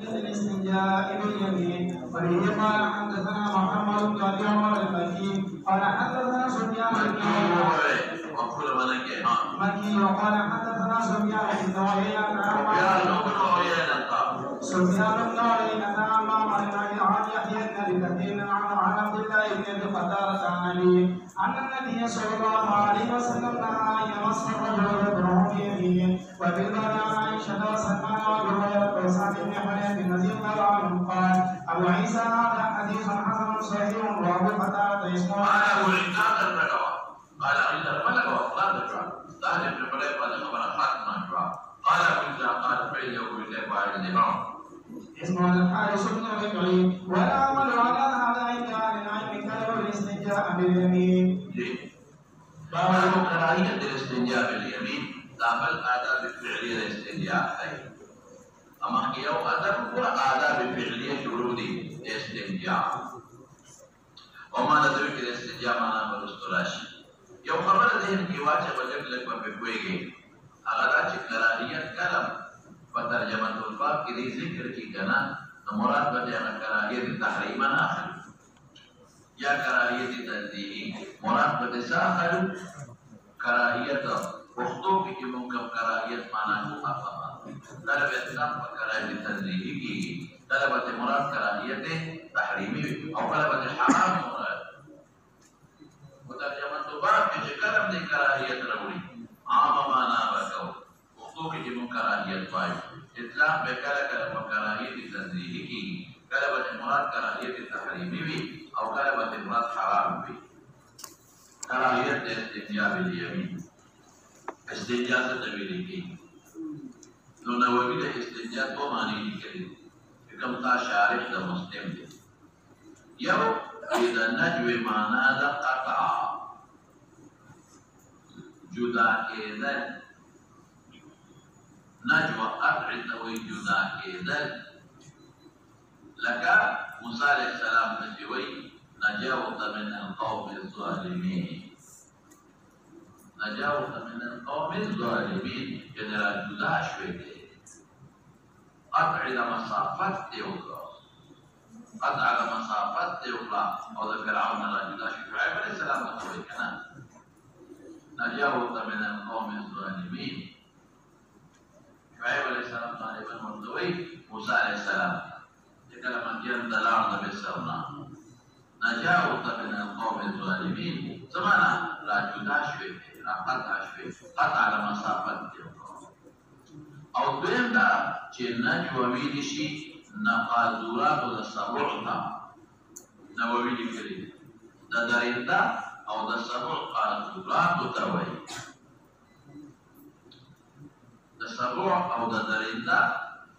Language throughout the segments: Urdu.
الاستنجاء باليمين وبه قال حدثنا محمد بن ابي عمر المكي قال حدثنا سفيان مكي وقال حدثنا سفيان بن عيينة عن معمر عن يحيى بن كثير عن عبد الله بن ابي قتادة عن علي أن النبي صلى الله عليه وسلم نهى أن يمس الرجل ذكره بيمينه وفي الباب عن عائشة وسلمان وأبي هريرة وسعد بن حنين رضي الله عنهم قال أبو عيسى هذا حديث حسن صحيح وأبو قتادة اسمه قال عند الملك وأخلاق الدعاء سهل بن حنيف قال خبر خاتم الدعاء قال أبو عيسى قال فعله بالله وعلى الإمام اسمه الحارث بن ربيعي والعمل على هذا عند أهل العلم كره الاستنجاء باليمين. باب كراهية الاستنجاء باليمين داخل آداب الفعلية الاستنجاء أي أما يوم آداب هو آداب الفعلية شروط الاستنجاء وما ندرك الاستنجاء معنا بالأستراش يوم خبر ذهن کی واجه وجب لك وفقوئے اغدا چه کراہیت کلم فترجمت الباب کی دی ذکر کی کنا مراد بجانا کراہیت تحریما آخر یا کراہیت تنزیحی مراد بجسا آخر کراہیت اختو کی منکم کراہیت مانا مخاففہ طلب اتنام پر کراہیت تنزیحی کی طلبت مراد کراہیت تحریمی او طلبت حرام مراد مترجمه باب کې کلم د کراهیت راوړي عام معنا وکاو اردو کې د کراهیت وایي اطلاق به کله کله په کراهیت تنزیهی کې کله به مراد کراهیت تحریمی وي او کله به مراد حرام وي کراهیت د استنجاء بالیمین استنجاء څه ویل کی نو نووي د استنجاء په معنی لیکلي کوم تا شارح د مسلم دی یو إذا نجوي معناه قطع جدا كذا نجوى قطع توي جدا كذا لك موسى عليه السلام نجوي نجاوت من القوم الظالمين نجاوت من القوم الظالمين جنرال جدا شوية قطع مسافات تيوكا قد على مسافات يقرأ أو فرعون رجل شعيب عليه السلام نقول كنا نجاوت من القوم الظالمين شعيب عليه السلام طالبا مرتوي موسى عليه السلام يتكلم جن دلارنا بالسونا نجاوت من القوم الظالمين زمانا لا جدا شوي لا قطع شوي قطع على مسافات يقرأ أو بين دا جنة وميدشي نقاذورات د سبع تا نووي لیکلي د دریندا او د سبع قاذورات ته وایي د سبع او د دریندا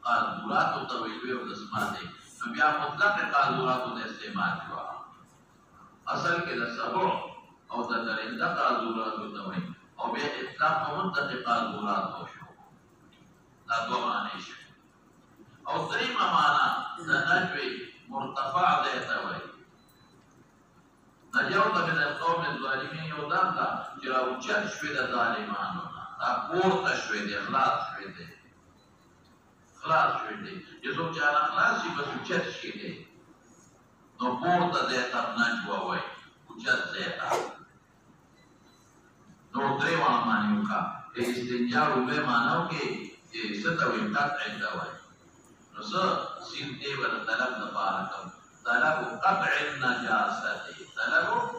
قاذورات ته وایي او د سماته نو بیا مطلق قاذورات د استعمال کړه اصل کې د سبع او د دریندا قاذورات ته وایي او بیا اطلاق مطلق قاذورات وشو دا دوه معنی شي او دريمه معنا نجوي مرتفع ذاتوي نجاوت من القوم الظالمين يودانتا جراو چت شوي د ظالمانو دا پورته شوي دي اخلاص شوي دي خلاص شوي دي يسو چا اخلاص شي بس چت شي دي نو پورته ذات نجوا وي چت ذات نو دريمه معنی کا استنجاء به معناو کې ستوي قطع دوي سين دي ولا طلب نباركم طلب قطع النجاسة طلب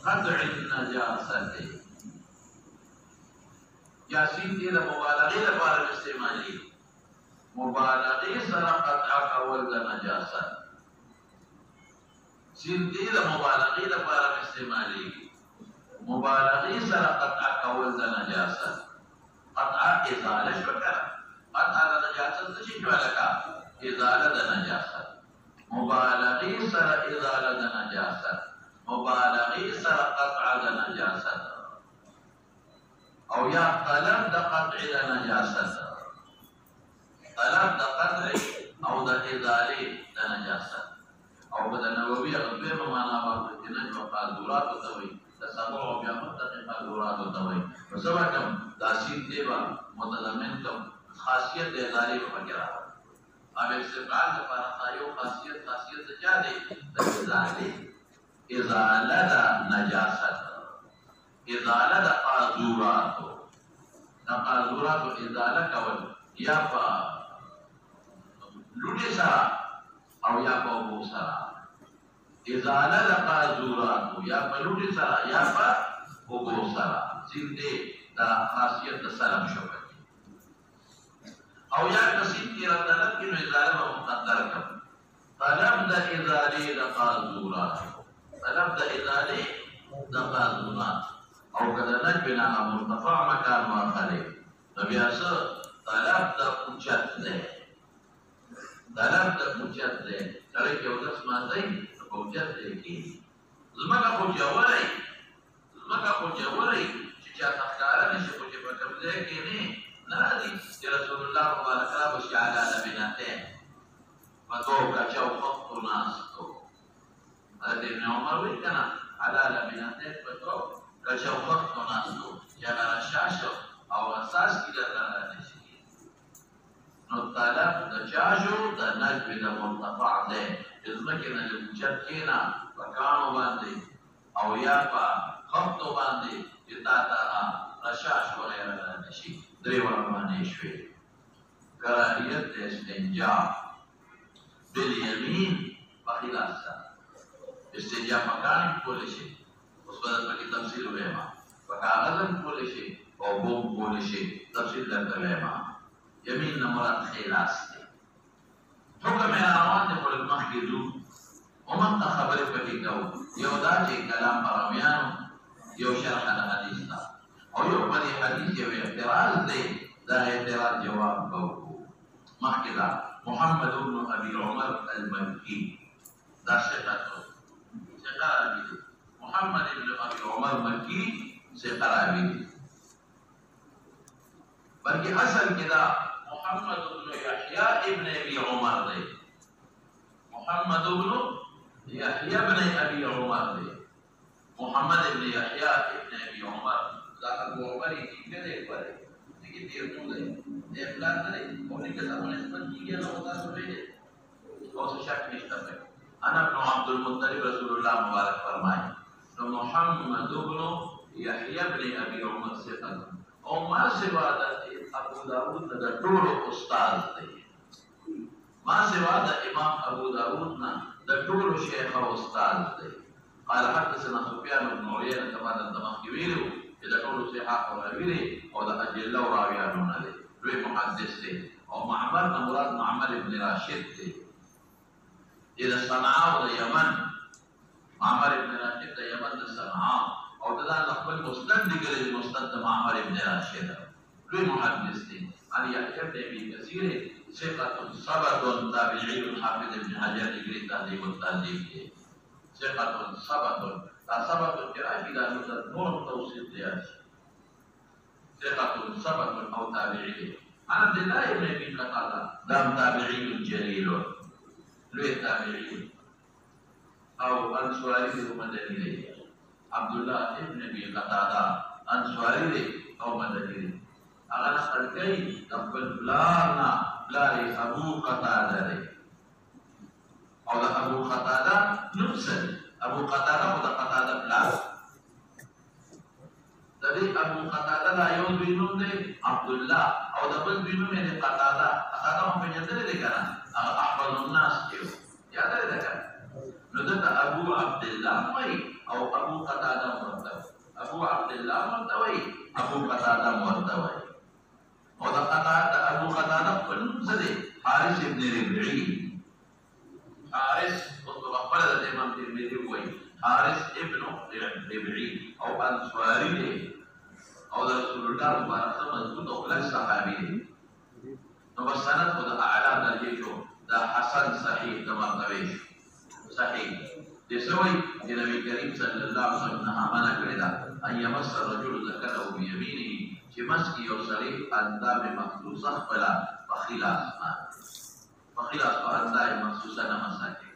قطع النجاسة يا سين دي لمبالغة لبارك استعمالي مبالغة سر قطع كول النجاسة سين دي لمبالغة لبارك استعمالي مبالغة سر قطع كول النجاسة قطع إزالة شكرا قطع النجاسة تشي لك إزالة نجاسة مبالغي سر إزالة نجاسة مبالغي سر قطع نجاسة أو يا طلب قطع نجاسة طلب قطع أو إزالة نجاسة أو بدل نووي أغبير بمعنى وقتنا وقادرات وطوي تسبع بيا متقي قادرات وطوي وسبكم داسين ديبا متضمنكم خاصية إزالة وفكرة اب استفعال لپاره یو خاصیت چا دی؟ د ازاله. ازاله د نجاست، ازاله د قاذوراتو. د قاذوراتو ازاله کول یا په لوټي سره او یا په اوبو سره. ازاله د قاذوراتو یا په لوټي سره یا په اوبو سره. ځین دې د خاصیت د سلام شوی او یا کسید کی رتلت کی نو ازاله به مقدر کم. طلب د ازاله د قاذورات، طلب د ازاله د قاذورات او کله نجبنا مرتفع مکان واخره نو بیا څه طلب د اوچت دی، طلب د اوچت دی. کله کې ودس مازی په اوچت دی کې زمکه خو جوړی، زمکه خو جوړی چې چا تخکاره نشي خو چې په کوم ځای کې نه نادي چې رسول الله مبارک را بشي علی لبنتين فتو کچاو خط ناستو. حضرت ابن عمر وی کنا علی لبنتين فتو کچاو خط ناستو چې هغه رشاشو او اساس کې درنه نشي. نو طلب د چاجو د نجم د مرتفع ده ځمکه نه لچت کینا پکانو باندې او یا په خط باندې چې تا رشاش وغیرہ نشي. درې ورمانې شوې. کراهیت د استنجا بالیمین په خلاف سره. استنجا په کاڼي کولی شي، اوس به درته پکې تفصیل ووایم. په کاغذ هم کولی شي او اوبو هم کولی شي، تفصیل درته ووایم. یمین نه مراد خلاص دی. حکم یې روان دی خو لږ مخکې ځو ومخته خبرې پکې کوو. یو دا چې کلام پرامیانو یو شرح د حدیث ده او یو په دې حدیث یو اعتراض دی، دا اعتراض جواب کوو. مخکې دا محمد بن ابي عمر المكي دا ثقه راوي دی. محمد بن ابي عمر مكي ثقه راوي دی، بلکې اصل کې دا محمد بن يحيى ابن ابي عمر دی. محمد بن يحيى ابن ابي عمر دی. محمد بن يحيى ابن ابي عمر دا ابو عمر کی کده پره دغه دیر نو دی د پلان نه او نه کله ونه سپکیږي نو تاسو ویلې او څه شک نشته. انا ابن عبد المطلب رسول الله مبارک فرمایي نو محمد بن يحيى ابن ابي عمر ثقه او ما سوا د ابو داود د ټول استاد دی. ما سوا د امام ابو داود نه د ټول شیخ او استاد دی. قال حدثنا سفيان بن عيينة كما تمام ویلو اذا ټول صحاح راوي او د اجل راویانونه دي. لوی محدث دی او معمر نه مراد معمر ابن راشد دی. اذا صنعاء د یمن، معمر ابن راشد د یمن د صنعاء او دا خپل مستند دی ګرځي، مستند معمر ابن راشد لوی محدث دی. عن يحيى بن ابي كثير ثقة ثبت تابعي الحافظ ابن حجر ذكر تهذيب التهذيب ثقة ثبت ثبت القراءة إلى نور توصيل دياش ثقة ثبت أو تابعي. عن عبد الله بن أبي قتادة دام تابعي جليل لوي تابعي أو أنصاري مدني. عبد الله بن أبي قتادة أنصاري أو مدني. أنا نقل كي تقبل بلارنا بلاري أبو قتادة او دا ابو قتاده نفسه ابو قتاده او دا قتاده بلار دا دی ابو قتاده دا یو بینون دی عبد الله او دا بل بینون دی قتاده. قتاده هم پیژندل دی کنه احفظ الناس کیو یاد دی کنه نو دا ابو عبد الله وای او ابو قتاده مرتب ابو عبد الله مرتوي ابو قتاده مرتوي او دا قتاده ابو قتاده په نوم دی حارث ابن ربعي. حارث وقبل الامام الترمذي وي حارث ابن ربعي او انصاري او رسول الله مبارك مضبوط او لك صحابي. نو بس سند خد اعلى درجه جو دا حسن صحيح كما قويش صحيح دي سوي النبي الكريم صلى الله عليه وسلم امانه کړی دا ان يمس الرجل ذكره بيمينه چې مسکی او صریح اندام مخصوصه فلا فخلاص فخلاص فاندای مخصوصه نه مسکه.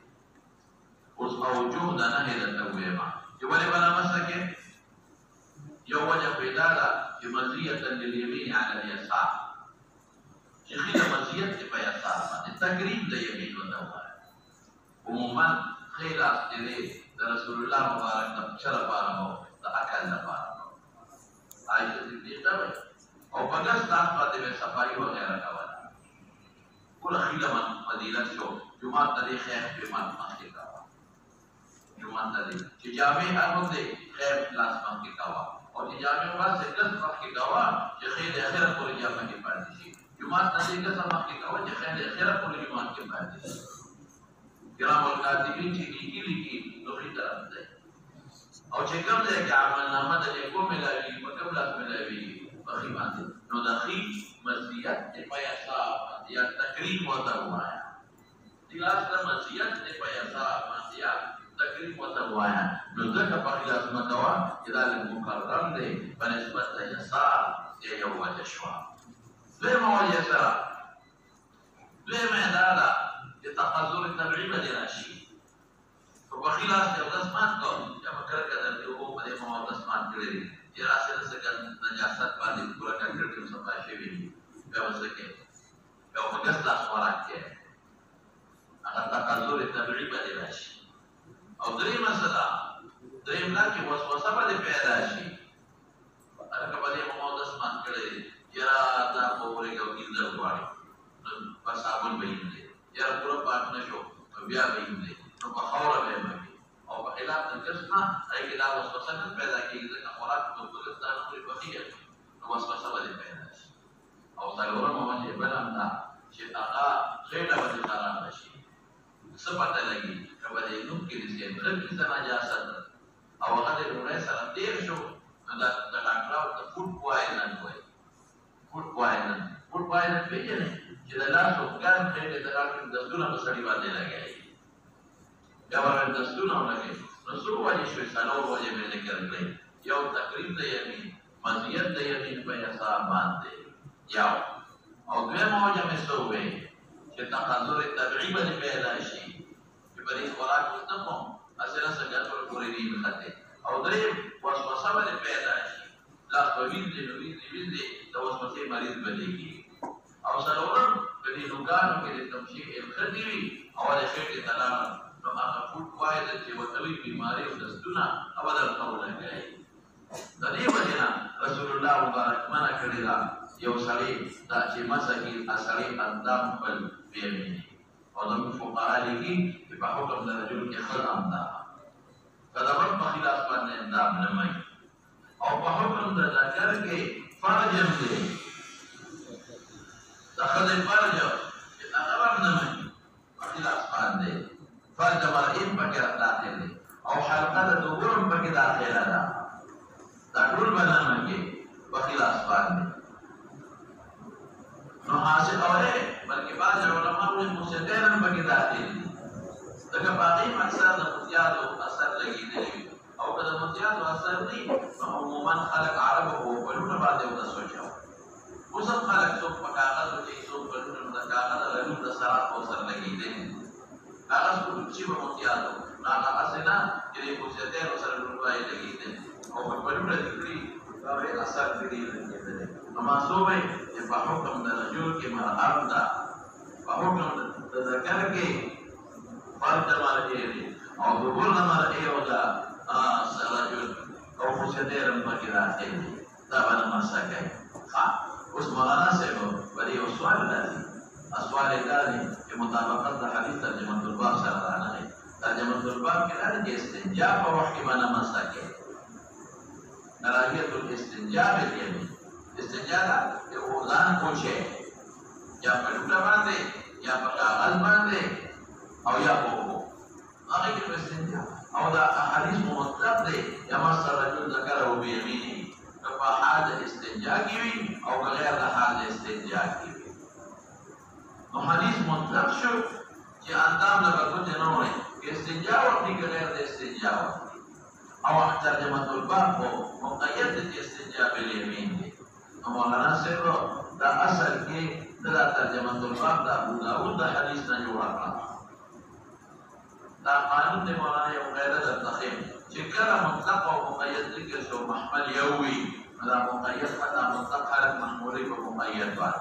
اوس اوجو د نه هدایت ویما چې ولې بنا مسکه یو وجه پیدا ده چې مزیه لليمين على اليسار شيخي مزيت في يسار التقريب ده يمين ودوار عموما خير أصدري رسول الله مبارك شرف بارمو أكل بارمو عائشة صديقة او بغس تاس باندې به صفائی وغیرہ کوله کله خیله مدینه شو جمعه ته خیر په مخکې کاوه جمعه ته چې جامع هغه خیر لاس مخکې کاوه او چې جامع واسه کس مخکې کاوه چې خیر اخره پورې جامع کې پاتې شي جمعه ته کس مخکې کاوه چې خیر اخره پورې جمعه کې پاتې شي کرام الکاتبین چې لیکي نو خې طرف ده او چې کوم ځای کې عمل نامه د کوم ملاوي په کوم لاس ملاوي بخي باندې نو د خي مزيت په یاسا یا تقریب وته وایا دلاس د مزيت په یاسا باندې تقریب وته وایا نو ځکه په خلاص متوا چې د مکرم دی په نسبت د یاسا دی یو وجه شو زه مو یاسا زه مې دا چې تقذر التبعی به راشي په خلاص یو دسمات کوم چې مکر کړه د یو په دې مو دسمات کړی چې راسره څنګه نجاست باندې پورا کنټرول صفا شي وي بیا وسکه یو مګس لاس ورکه هغه تقذر تبعی به راشي او درې مسله درې ملا کې وسوسه به پیدا شي هغه په دې مو دسمات کړی چې را دا پورې کوي د غواړي په صابون به یې یا پورا پاک نشو بیا به یې نو په خوره به مې او په خلاف د کسنا هغه دا وسوسه نه پیدا کیږي ځکه خوراک په ګلستان کې بخیه نو وسوسه به پیدا شي او څلورم باندې بلم دا چې هغه خېټه به خراب شي څه پته لګي کله دې نو کې دې خپل کې نجاست او هغه دې ورې سره تیر شو دا د ډاکټر د فوډ پوایزن وایي فوډ پوایزن پیژنې چې د لاسو ګان خېټه د ډاکټر د دستونه په سړي باندې لګي بیا ورته دستونه ولګي نو څو وایي شو څلور وایي مې ذکر کړی یو تقریب د یمین مزیت د یمین په حساب باندې یو او دویم وجه مې څه وایي چې تقذر تبعی به پیدا شي چې په دې خوراک مستقم اصله څنګه پر پورې دی مخته او دریم وسوسه به پیدا شي لاس په وینځي د وسوسې مریض بلېږي او څلورم په دې لوګانو کې د تمشیح الخدیوي او د خېټې تلام نو هغه فوټ وایي چې وتوي بیماری او دستونه او د ټولنه کوي د دې وجه رسول الله مبارک منع کړی دا یو سړی دا چې مسکی اصلي اندام خپل بیمینی او د فقها لګي چې په حکم د رجل کې خدام دا کله په خلاف باندې اندام نه مې او په حکم د ذکر کې فرج دی دخل فرج چې هغه نه مې په خلاف باندې فرج مرئیم پکې داخل دی او حلقه د دورم پکې داخله ده دا ټول باندې په خلاف باندې نو حاصل اوره بلکې بعض علماء وایي مستدرن پکې داخل دي دغه باقي مقصد د متیادو اثر لګیدلی او کله متیادو اثر دی عموما خلق عرب او بلونه باندې ودا سوچاو اوس خلق څو په کاغذ کې څو بلونه د کاغذ له د سره او سر لګیدلی کاغذ کو چې په متیادو هغه اسنه چې په مستدر سره لګوي لګیدلی او په بلونه دګري هغه اثر دی لګیدلی نو معصومه په حکم د رجل کې مرحب ده په حکم د ذکر کې فرد مرئي او دبر مرئي او دا رجل او خسدير پکې راځي دا باندې مسکه ها اوس مولانا صاحب ولې یو سوال راځي سوال دا دی چې مطابقت د حدیث ترجمه الباب سره راغلی ترجمه الباب کې راځي چې استنجا په وخت کې باندې مسکه نراجیت الاستنجا باليمين استنجا یو ځان کوچه یا په لوټه باندې یا په کاغذ باندې او یا په هغه کې استنجا او دا حدیث مطلق دی یا مسر رجل ذکره بیمینه په حال استنجا کې وي او غیر د حال استنجا کې وي نو حدیث مطلق شو چې اندام له کوته نه وي استنجا وکړي غیر د استنجا او ترجمه الباب مقید دي استنجا بالیمین مولانا صاحب دا اصل کې دا ترجمه الباب دا ابو داود د حدیث نه جوړ کړه دا قانون دی مولانا یو غیره د تخیم چې کله مطلق او مقید ذکر شو محمل یووي دا مقید حتی مطلق حالت محمولی په مقید باندې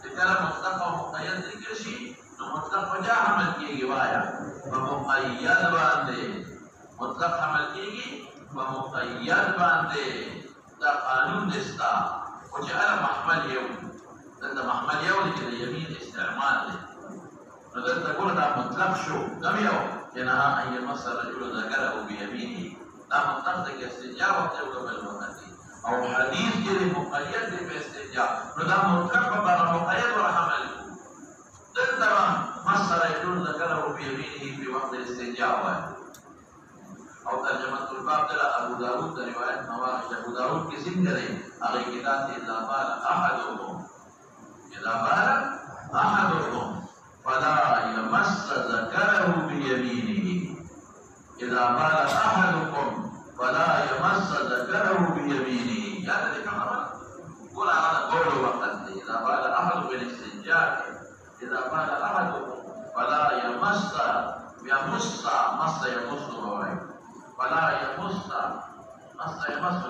چې کله مطلق او مقید ذکر شي نو مطلق وجه عمل کېږي وایا په مقید باندې مطلق عمل کېږي په مقید باندې دا قانون دستا او چې انا محمل یو دا محمل یو چې د یمین استعمال دی نو دلته ګوره دا مطلق شو کوم یو چې نه ان يمس الرجل ذكره بيمينه دا مطلق د استنجا وخت یو قبل وخت او حدیث کې مقید دی په استنجا نو دا مطلق په مقید ورحمل دلته مس الرجل ذكره بيمينه في وقت الاستنجا او ترجمه الباب در ابو داود روایت نواز ابو داود کی ذکر ہے اگے کتاب اذا بال احدهم فلا يمس ذكره بيمينه اذا بال احدكم فلا يمس ذكره بيمينه يعني ذلك امر قول على قول وقت اذا بال احد بالاستنجاء اذا بال احدكم فلا يمس مس فلا يمس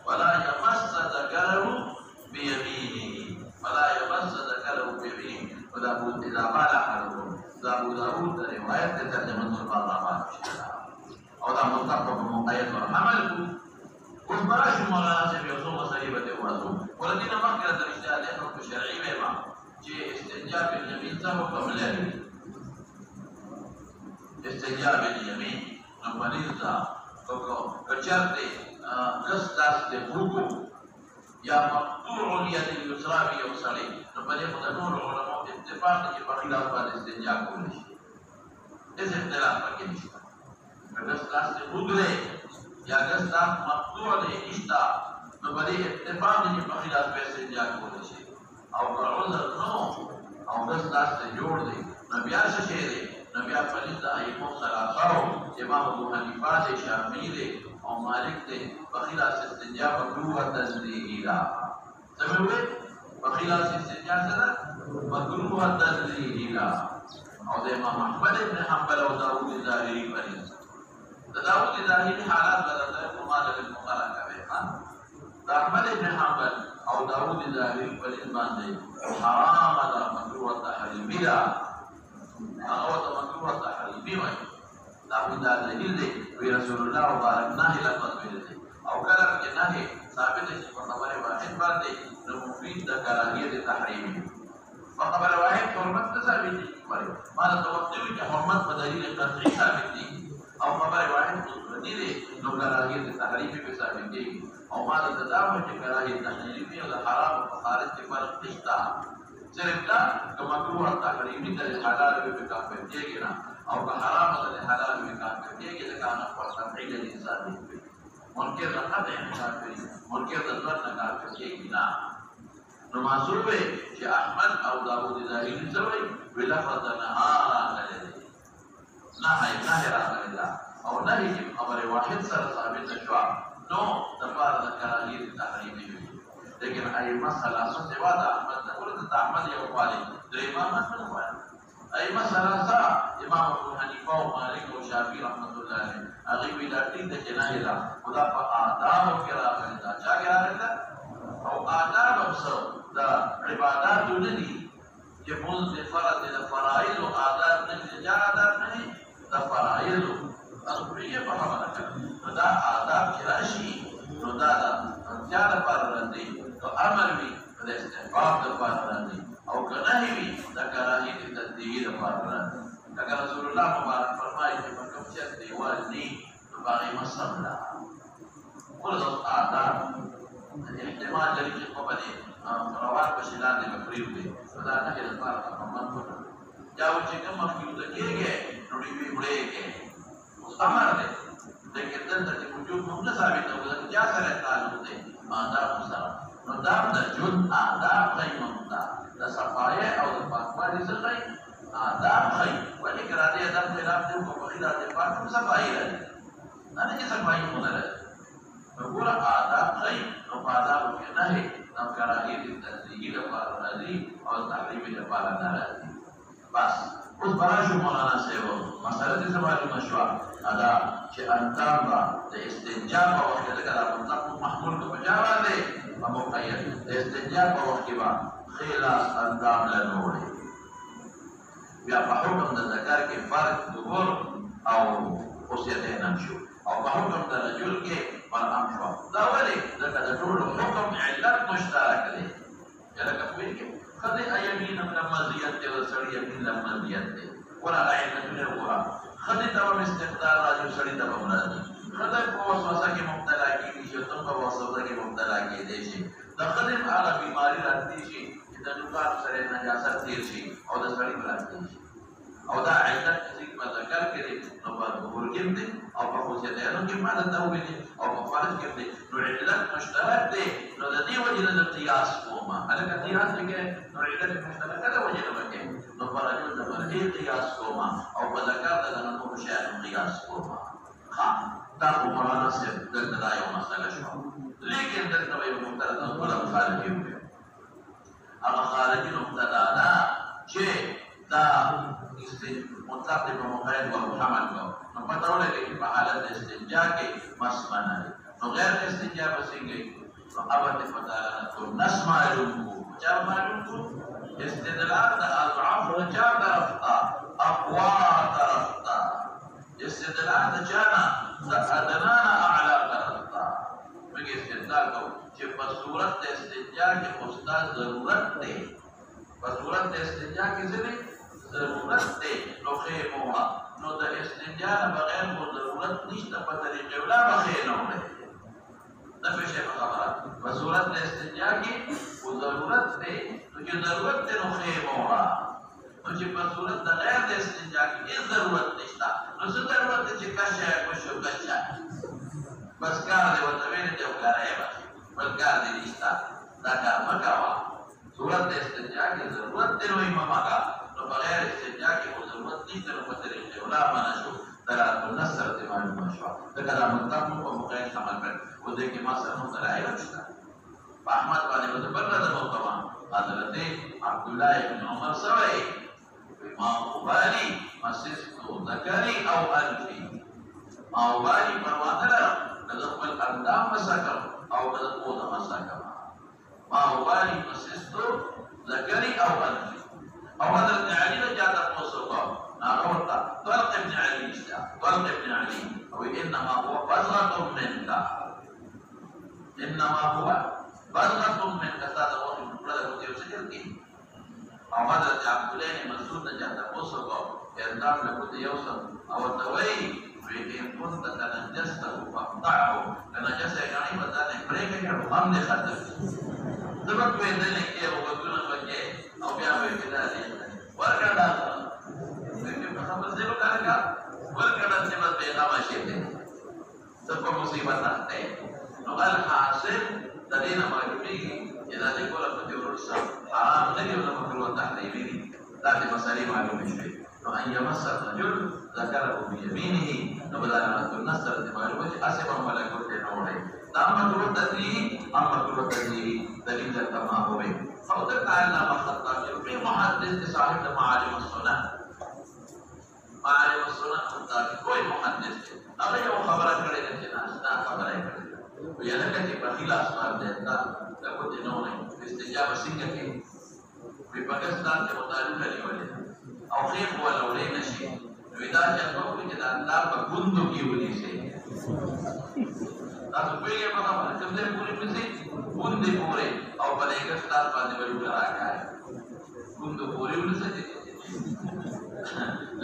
ولا يمس ذكره بيمينه ولا يمس ذكره بيمينه ولا بد اذا قال احدكم ابو داود روايه ترجمه البرلمان او دا مطلق مقيد وحمل وبراش مناسب يوصل صحيبه وازو ولكن ما كان الاجتهاد حكم شرعي ما جاء استنجاب اليمين سبب قبل استنجاب اليمين نمبريزا كشرط قصص الحكم یا مقطوع اليد اليسرى بيوصله نو په دې متنور علماء اتفاق دي په خلاف باندې استنجا کولی شي اس اختلاف پکې نشته اگر لاس ته وګړي یا اگر لاس مقطوع دی نشته نو په دې اتفاق دي په خلاف باندې استنجا کولی شي او عذر نو او اگر لاس ته جوړ دی نو بیا څه شي دی نو بیا په دې ائمه ثلاثه امام ابو حنیفه دي شافعي دي او مالک دي بخلاف استنجا مکروه تنزیهی لا سمجھوئے بخلاف استنجا سره مکروه تنزیهی لا او د امام احمد بن حنبل او داوود ظاهری پرې داوود ظاهری حالات بدلته کومه د مقارنه کوي دا احمد بن حنبل او داوود ظاهری پرې باندې حرام ده مکروه تحریمی لا او د مکروه تحریمی وایي داوود دلیل دی وی رسول الله مبارک نه لفظ ویل دی او کله چې نه ثابت شي په خبره واحد باندې نو مفید د کراهیت تحریم په خبره واحد حرمت ثابت دي ما له توقع چې حرمت په دلیل قطعي ثابت دي او خبره واحد مفردی دی نو کراهیت تحریم به ثابت دي او ما له تداوم چې کراهیت تحریم او حرام او خارج کې فرق نشته صرف دا کومه مکروه تحریمی د حلال به کافر کېږي نه او که حرام ده حلال به کافر کېږي دا کانه پر تفعیل انسان دی منکر د قطع کافر منکر د ظن کافر کېږي نه نو معصوب چې احمد او داوود ظاهری سوي ولفظ نهار راغلی نه راغلی او نه چې خبر واحد سره ثابت شو نو د فار د کراهیت تحریمی لیکن ائمه ثلاثه سوا د احمد د احمد یو قالی د امام احمد وایي ائمه ثلاثه امام ابو حنیفه او مالک او شافعی رحمۃ اللہ علیہ هغه وی دا ټینګ د جنایت خدا په آداب او کرامت دا چا کرامت او آداب او د عبادت نه دي چې موږ د فرض د فرایض او آداب نه دي آداب نه دي د فرایض او پریه په خبره کوي دا آداب چې راشي نو دا چا د پر راځي تو امر وی د استحباب د پر راځي او کنه وی د کراهیت تدبیر د پر راځي اگر رسول الله مبارک فرمایي چې په کوم څه دیوال ني نو باندې مسله ولې آداب احتمال لري چې په باندې روان په شلان دي مفریو دي دا نه د پر محمد یا چې کوم مفریو ته کېږي نو دی ویږي امر دی لیکن دلته چې وجود موږ نه ثابت او د چا سره تعلق دی آداب سره نو دا د جون آداب قیمت ده د صفای او د پاکوالي سره آداب خی ولې کرا دې ادب خلاف دې کو بخیلا دې پاکم صفای لري نه چې صفای مونږ لري وګوره آداب خی نو آداب کې نه هي نو کراهیت تنزیهی لپاره راځي او تحریم لپاره نه راځي بس اوس براشو مولانا صاحب مسله دې سوال مشوار ادا چې انتام با د استنجا په وخت کې دا مطلق محمول په بجا باندې په مقید د استنجا په وخت کې با خلاص اندام لنوړي بیا په حکم د ذکر کې فرق دبر او اوسیته نشو او په حکم د رجل کې مرام شو دا ولې ځکه د ټول حکم علت مشترک دی لکه کوي کې خدای ایمین لما زیات دی او سړی یمین لما زیات دی ولا علم نه وره خدای ته استقدار راځي سړی ته راځي خدای په وسوسه کې مبتلا کیږي چې تم په وسوسه کې مبتلا کېدې شي د خدای هغه بیماری راځي چې د نوکار سره نجاست تیر شي او د سړی راځي او دا علت چې په ذکر کې نو په ظهور کې دي او په خوشیانو کې ماده توبې دي او په فرض کې دي نو علت مشترک دي نو د دې وجه نه قیاس کوما هغه قیاس کې نو علت مشترک ده وجه نه وکړي نو پر رجل د مرجع قیاس کوما او په ذکر د نو خوشیانو قیاس کوما ها دا مولانا سے دغه یو مسله شو لیکن دغه یو مبتدا ولا خارجي وي هغه خارجي مبتدا دا چې دا مطلق په مقید او حمل کو نو پتہ ولګي چې په حالت استنجا کې مسمنه نو غیر استنجا بسنګي نو ابد فتاله کو نسمع معلوم چا معلوم کو استدلال د اضعاف چا طرفتا اقوا طرفتا استدلال د چانا د ادنانا اعلى طرفتا مګي استدلال کو چې په صورت د استنجا کې استاد ضرورت دی په صورت د استنجا کې څه ضرورت دی نو خیموها نو د استنجا نه بغیر مو ضرورت نشته په طریقې ولا بخیر نه وړي دا په شی خبره په صورت د استنجا کې او ضرورت دی نو چې ضرورت دی نو خیموها نو چې په صورت د غیر د استنجا کې هیڅ ضرورت نشته نو څه ضرورت دی چې کاشه کو شو کچا بس کار دی ورته ویني دی وکړای بس کار دی نشته دا کار مکوا صورت د استنجا کې ضرورت دی نو امامه بغیر استنجا کې خو ضرورت نشته نو په طریقې ولا معنا شو دلالت النصر ته معلومه شو دا کلام مطلق په مقید عمل کړ او دې کې ما سره نو دلایل شته په احمد باندې په بل د موضوع حضرت عبد الله بن عمر سوي ما بالي مسست ذکری او انفي ما بالي پروا نه د خپل اندام مسکر او د قوت مسکر ما بالي مسست ذکری او انفي او حضرت علي نے جاتا موصوفا ناقورتا طلق ابن علي اشتا طلق ابن علي او انما هو بزغة منك انما هو بزغة منك سادة وقت مقرد ہوتی سجل کی او حضرت عبدالله نے مسعود نے جاتا موصوفا اردام لکت یوسف او توئی وإن كنت تنجسته فاقطعه تنجس يعني بدأنا بريك يحب هم خطر دبك ويدنك يا وقتنا بكي او بیا به کېدای ورکړه دغه په خبر زیرو کارګه ورکړه چې بس پیغام شي ته په مصیبت راځي نو الحاصل د دې نه معلومي چې دا د کوله په دې ورسره حرام نه دی نو مکروه تحریمي دي دا د مسالې معلومه شي نو ان يمس الرجل ذكره بيمينه نو بدل النصر د معلومه چې اسبه ملکوت نه وړي دا مکروه تدریجي مکروه تدریجي دلیل تمام وي او د تعالی مخاطب په محدث صاحب د معالم السنه مطابق کوئی محدث هغه یو خبره کړې ده چې نه خبره کړې وي لکه چې په خلاف سوال ده دا د کوم نه نه استجابه څنګه کې په پاکستان کې مطالعه کړې ولې او خیر ولا ولې نشي نو دا چې په کې دا الله په ګوندو کې ولې شي تاسو په یوه په خبره چې موږ پوری پسې ګوندې پوره او په دې کې ستاسو باندې ویل راځي ګوندو پوره ولې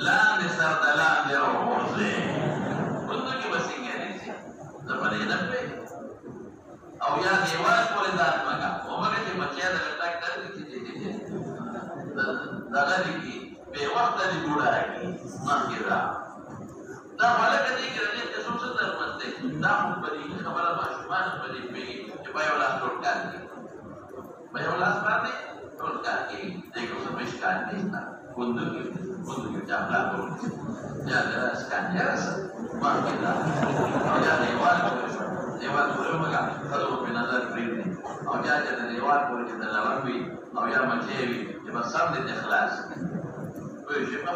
لاندې سر د لاندې راوځي ګوندو کې وسیږي نه زبرې نه او یا دیوال پورې ځان مګه عمره چې بچیا د لټک درته چې دا غلي کې په وخت دی ګوډاږي مخکې دا ولکه دې کې دې څه څه درمت دی دا په دې خبره ماشومان په دې پیږي چې په یو لاس ټول کار کوي په یو لاس باندې ټول کار کوي دې کوم مشکل نشته ګوندو کې ځابلا ټول یا دا سکانجرس مخکې دا او یا دیوال پورې مګه خلکو په نظر پرېږدي او یا چې د دیوال پورې چې د لور وي او یا مچې وي چې بس سم دې اخلاص وي شي په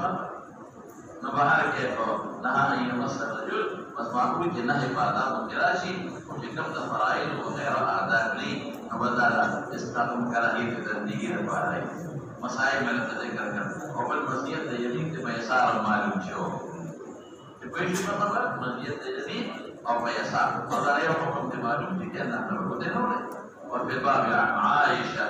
نبهر كيف نهى أن يمس الرجل بس معقول جناه بعدها مكراشي وجكم تفرائل وغير أعداء لي نبدأ استقام كراهية تدنيه الباري مسائل من تذكر كر أول مسيح تجري تبيسار المعلوم شو تبيش مثلا مسيح تجري أو بيسار هذا يوم حكم المعلوم تكنا نقول وفي الباب عن عائشة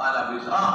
قال بيسام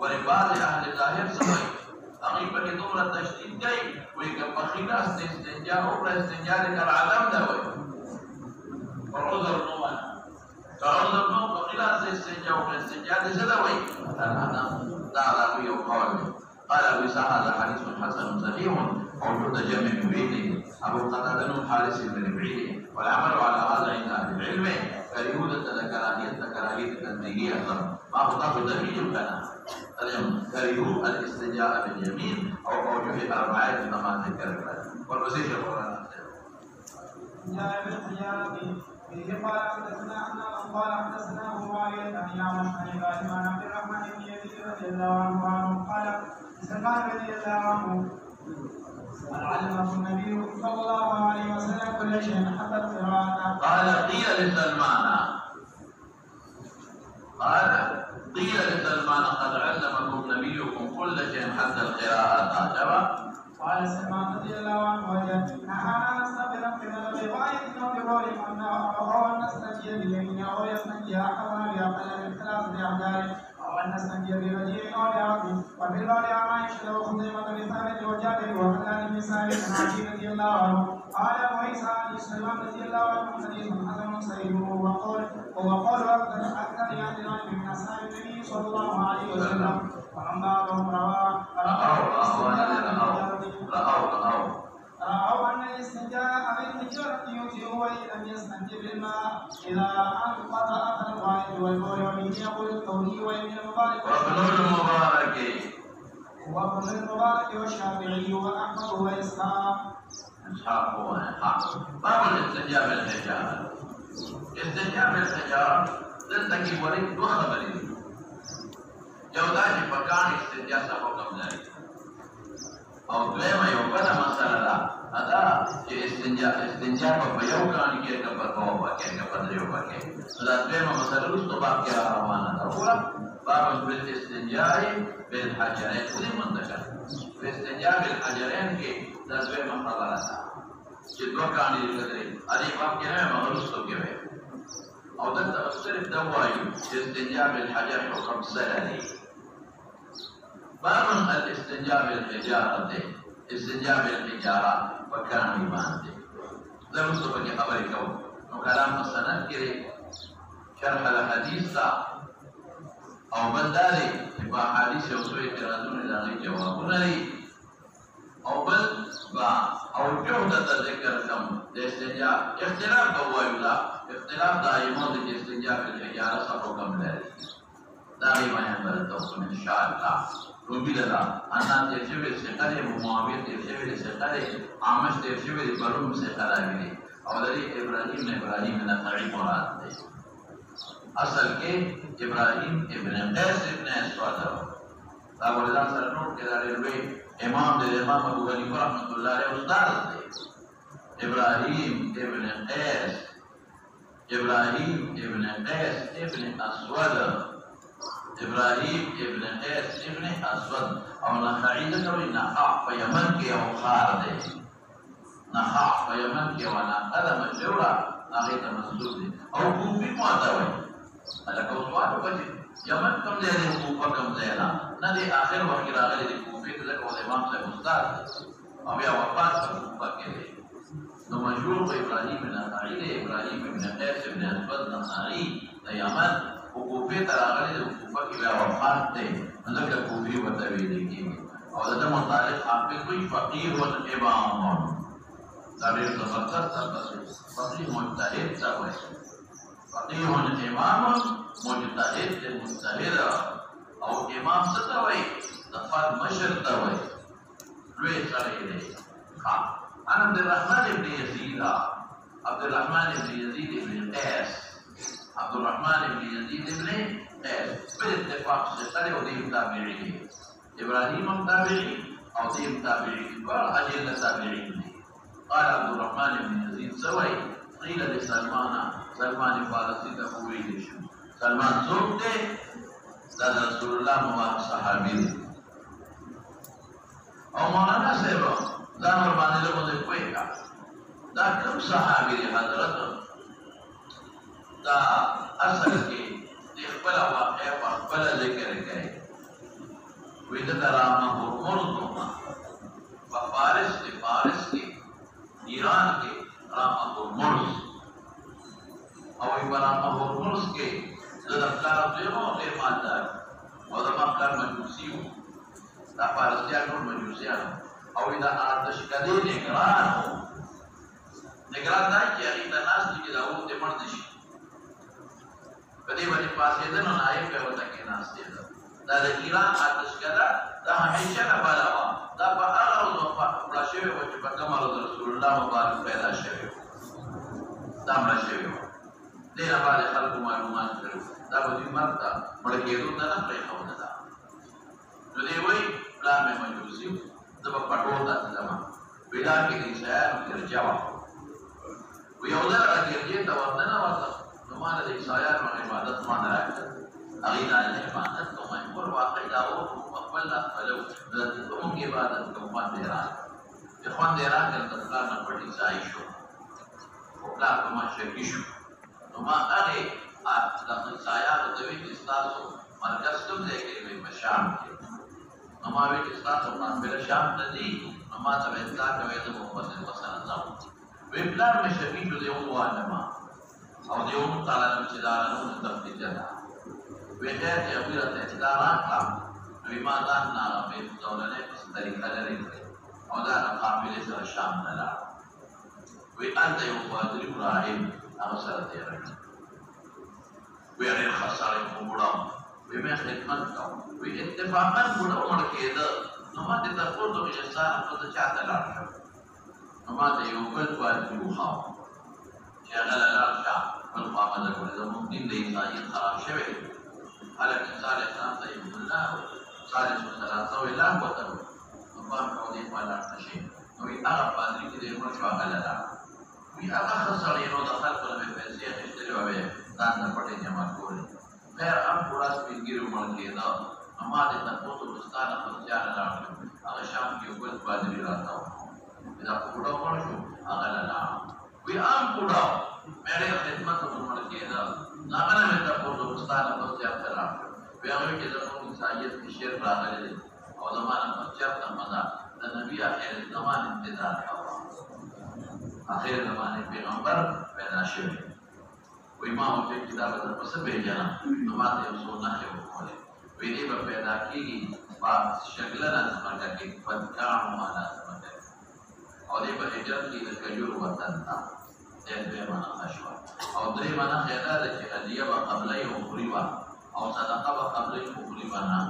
ورباط اهل ظاهر سمي اغي په دومره تشدید کوي وي که په خلاص استنجا او استنجا د عالم دا وي عذر نو عذر نو په خلاص استنجا او استنجا د څه دا وي دا راوي او قول قال ابو سعد هذا حديث حسن صحيح موجود جمع بينه ابو قتاده بن حارث بن ربيعي والعمل على هذا عند اهل العلم كريودة كراهية تنزيهية ما هو ضعف دليل كان اليوم كريو الاستجاء باليمين او اوجه اربعه كما ذكر والوزير القران جاء بالخيار به قال حدثنا ان قال حدثنا ابو معاويه عن يعمش عن ابراهيم عن عبد الرحمن بن يزيد رضي الله عنه قال سلمان رضي الله عنه علمه النبي صلى الله عليه وسلم كل شيء حتى القراءه قال قيل لسلمان قد علمكم نبيكم كل شيء حتى القراءه جواب قال سلمان رضي الله عنه نهانا نستغفر من الروايه او بقول او ان نستجيب باليمين او يستنجي احدنا باقل من 3 احجار او ان نستنجي برجيم او بعظم وفي الباب عن عائشه وخزيمه بن ثابت وجابر وحنان بن سعيد بن عتيق رضي الله عنه قال ابو عيسى عن سلمان رضي الله عنه حديث حسن صحيح وقول اكثر يعني من اصحاب النبي صلى الله عليه وسلم وعن بعضهم رأوا أن الاستنجاء بالحجارة يجزئ وإن لم يستنج بالماء إذا انقطع أثر الغائب والبول ومن يقول الثوري وابن المبارك والشافعي وأحمد وإسحاق. باب الاستنجاء بالحجارة. استنجاء بالحجارة دلته کې ورې دوه خبرې دي. یو دا چې په کان استنجا څه حکم لري او دویمه یو بله مسله ده دا چې استنجا په یو کان کې که په دوه کې که په دریو کې دا دویمه مسله وروسته باب کې روانه ده. اوله باب الاستنجاء بالحجرين خودي منتشر الاستنجاء بالحجرين کې دا دویمه خبره ده چې دوه کاڼي دي کترې ادې باب کې نه مغلوستو کې وي او دلته صرف دا وایو چې استنجا بالحجر حکم سره دی باب الاستنجا بالحجارة استنجا بالحجارة وكان باندې دا رسو پکې خبرې کوو نو کلام په سند کې شرح الحديث تا او بنداري په حدیث او څو اعتراضونه لري جوابونه لري او بل با او جوړه ذکر کوم د استنجا اختلاف کوو لا اختلاف دایمو د استنجا بالحجارة سره حکم لري دا بیان ورته ان شاء الله روبي لرا انا ترجمه سره معاويه ترجمه سره عامش ترجمه بروم سره راغلي او لري ابراهيم نه نقعي مراد دی اصل کې ابراهيم ابن قيس ابن اسود دا ولدان سره نوٹ کې راغلي امام د امام ابو حنیفه رحمۃ اللہ علیہ استاد دی ابراهيم ابن قيس ابن اسود ابراهيم ابن قيس ابن اسود او نخعي ذكر نخاع في يمن كي او خار دي نخاع في يمن كي وانا قدم الجورة نغيت مسجود دي او كوفي معتوي هذا كوسوات وكذي يمن كم دي كوفا كم دينا ندي اخر وقت راغلي دي كوفي تلك والامام صاحب استاذ او يا وفات كوفا كده نو مشهور ابراهيم النخعي ابراهيم ابن قيس ابن اسود النخعي يمن کوفه ته راغلي د کوفه کې بیا وفات دی ځکه کوفه ورته ویل کېږي او د متعلق حافظ وي فقيه او امام دا ډېر زبردست تاسو فقيه مجتهد څه وایي فقيه او امام مجتهد مجتهد او امام څه وایي د فرد مشر ته وایي لوی سره دی انا عبد الرحمن ابن يزيد ابن قيس عبد الرحمن بن يزيد بن قيس بالاتفاق سيطري وديم تابعي إبراهيم تابعي أو ديم تابعي والأجل تابعي قال عبد الرحمن بن يزيد سوي قيل لسلمان فارسي تقوي سلمان زوجته لدى رسول الله مبارك صحابي أو مولانا سيبا دان ورباني لغو دي كويكا دا كم صحابي حضرته دا اصل کې د خپل واقع په خپل ذکر کوي وې د رامه هورمونو په فارس کې ایران کې رامه هورمونو او رامه هورمونو کې د افکار ډېر مالدار او د افکار مجوسي دا فارسيانو مجوسيانو او دا آتش کدي نگران دا چې هغه د ناس کې دا وته مرد شي کدی باندې پاسې ده نو نائب په وته کې ناشته ده دا د ایران آتش کده دا همیشه نه بالا دا په هغه ورځ په شوی و چې په کومه رسول الله مبارک پیدا شوی دا مړ شوی دې نه باندې خلکو معلومات کړو دا په دې مرته مړ کېدو ته نه پرې خونه ده نو دی وای پلان مې مجوزي د په پټو ته ځم ویلا کې دې ځای نو جواب وی یو ځل راځي ته ورننه ورته نو ما د عیسایانو عبادت ما نه راځي هغه نه عبادت کوم پر واقع دا او خپل لا خپلو د کوم عبادت کوم باندې راځي خوان دې راځي د پلان نه پټي ځای شو او پلان کوم شي شو نو ما هغه د عیسایانو د وی تاسو مرکز کوم ځای کې وي په شام کې نو ما وی تاسو په شام ته دي نو ما ته وتا کوي د محمد صلی الله علیه وسلم وی پلان مې شفیع دې ووانه او دیو تعالی نو چې دا نو تفصیل ده وی ته یو ډیر ته دا راکړه نو ما دا نه په ډولنه په طریقه لري او دا قافلې سره شام نه لا وی انت یو فاضل ابراهیم هغه سره دی راځي وی هغه خساره کومړم وی مې خدمت کوم وی اتفاقا وړو مړ کېده نو ما دې تاسو ته انسان په چاته لاړم نو ما ته یو بل واجب وخاو چې هغه لاړ والقامة الولد ممكن لإنسان خراب شوي على الإنسان إسلام طيب الله صالح وثلاثة وإله وتر الله كودي فلا شيء وي أغرب أدري كده يمر شو أغلى وي أغرب خسرين ودخل كل من فيزيا تشتري وبيه دان نبتة جمع كوري غير أم براس بيجيرو من كده أما ده تقول بستان خسران لا أغشام كيوبل بادري لا تاو إذا كودا مرشو أغلى لا آخر زمانه پیغمبر پیدا شوی وی ما ورته کتاب د پس بیجنا نو ما ته څو نه وکړي وی دې په پیدا کیږي په شکل نه څنګه کې پدکان معنا څنګه او دې په هجرت کې د کجور وطن تا دې معنا نشو او درې معنا خیره ده چې هدیه به قبله او قریبا او صدقه به قبله او قریبا نه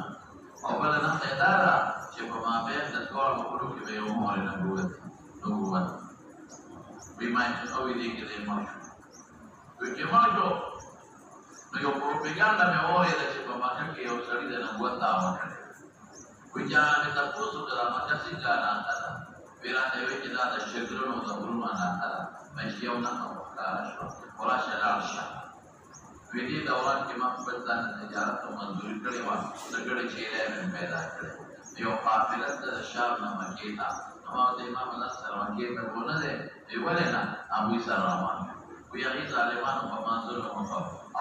او بل نه خیره ده چې په مابین د ټول مخلوق کې به یو مور نبوت وی ما ته او دې کې دې ماشو وی چې ماشو نو یو پروپاګاندا مې اورېده چې په مکه کې یو سړی د نبوت دعوه کړې وی جانا مې تاسو ته راځه چې څنګه نه تا ویراته وی چې دا د شګرونو د ورونو نه تا مې یو نه وکړا شو وراشه راشه وی دې دوران کې ما په ځان تجارت او مزدوري کړې و دغه چې له پیدا کړې یو قافله د شام نه مکې ته نو د امام نصر مکې ته ونه ده ویول نه ابو سر روان وی هغه ظالمانو په منظور مو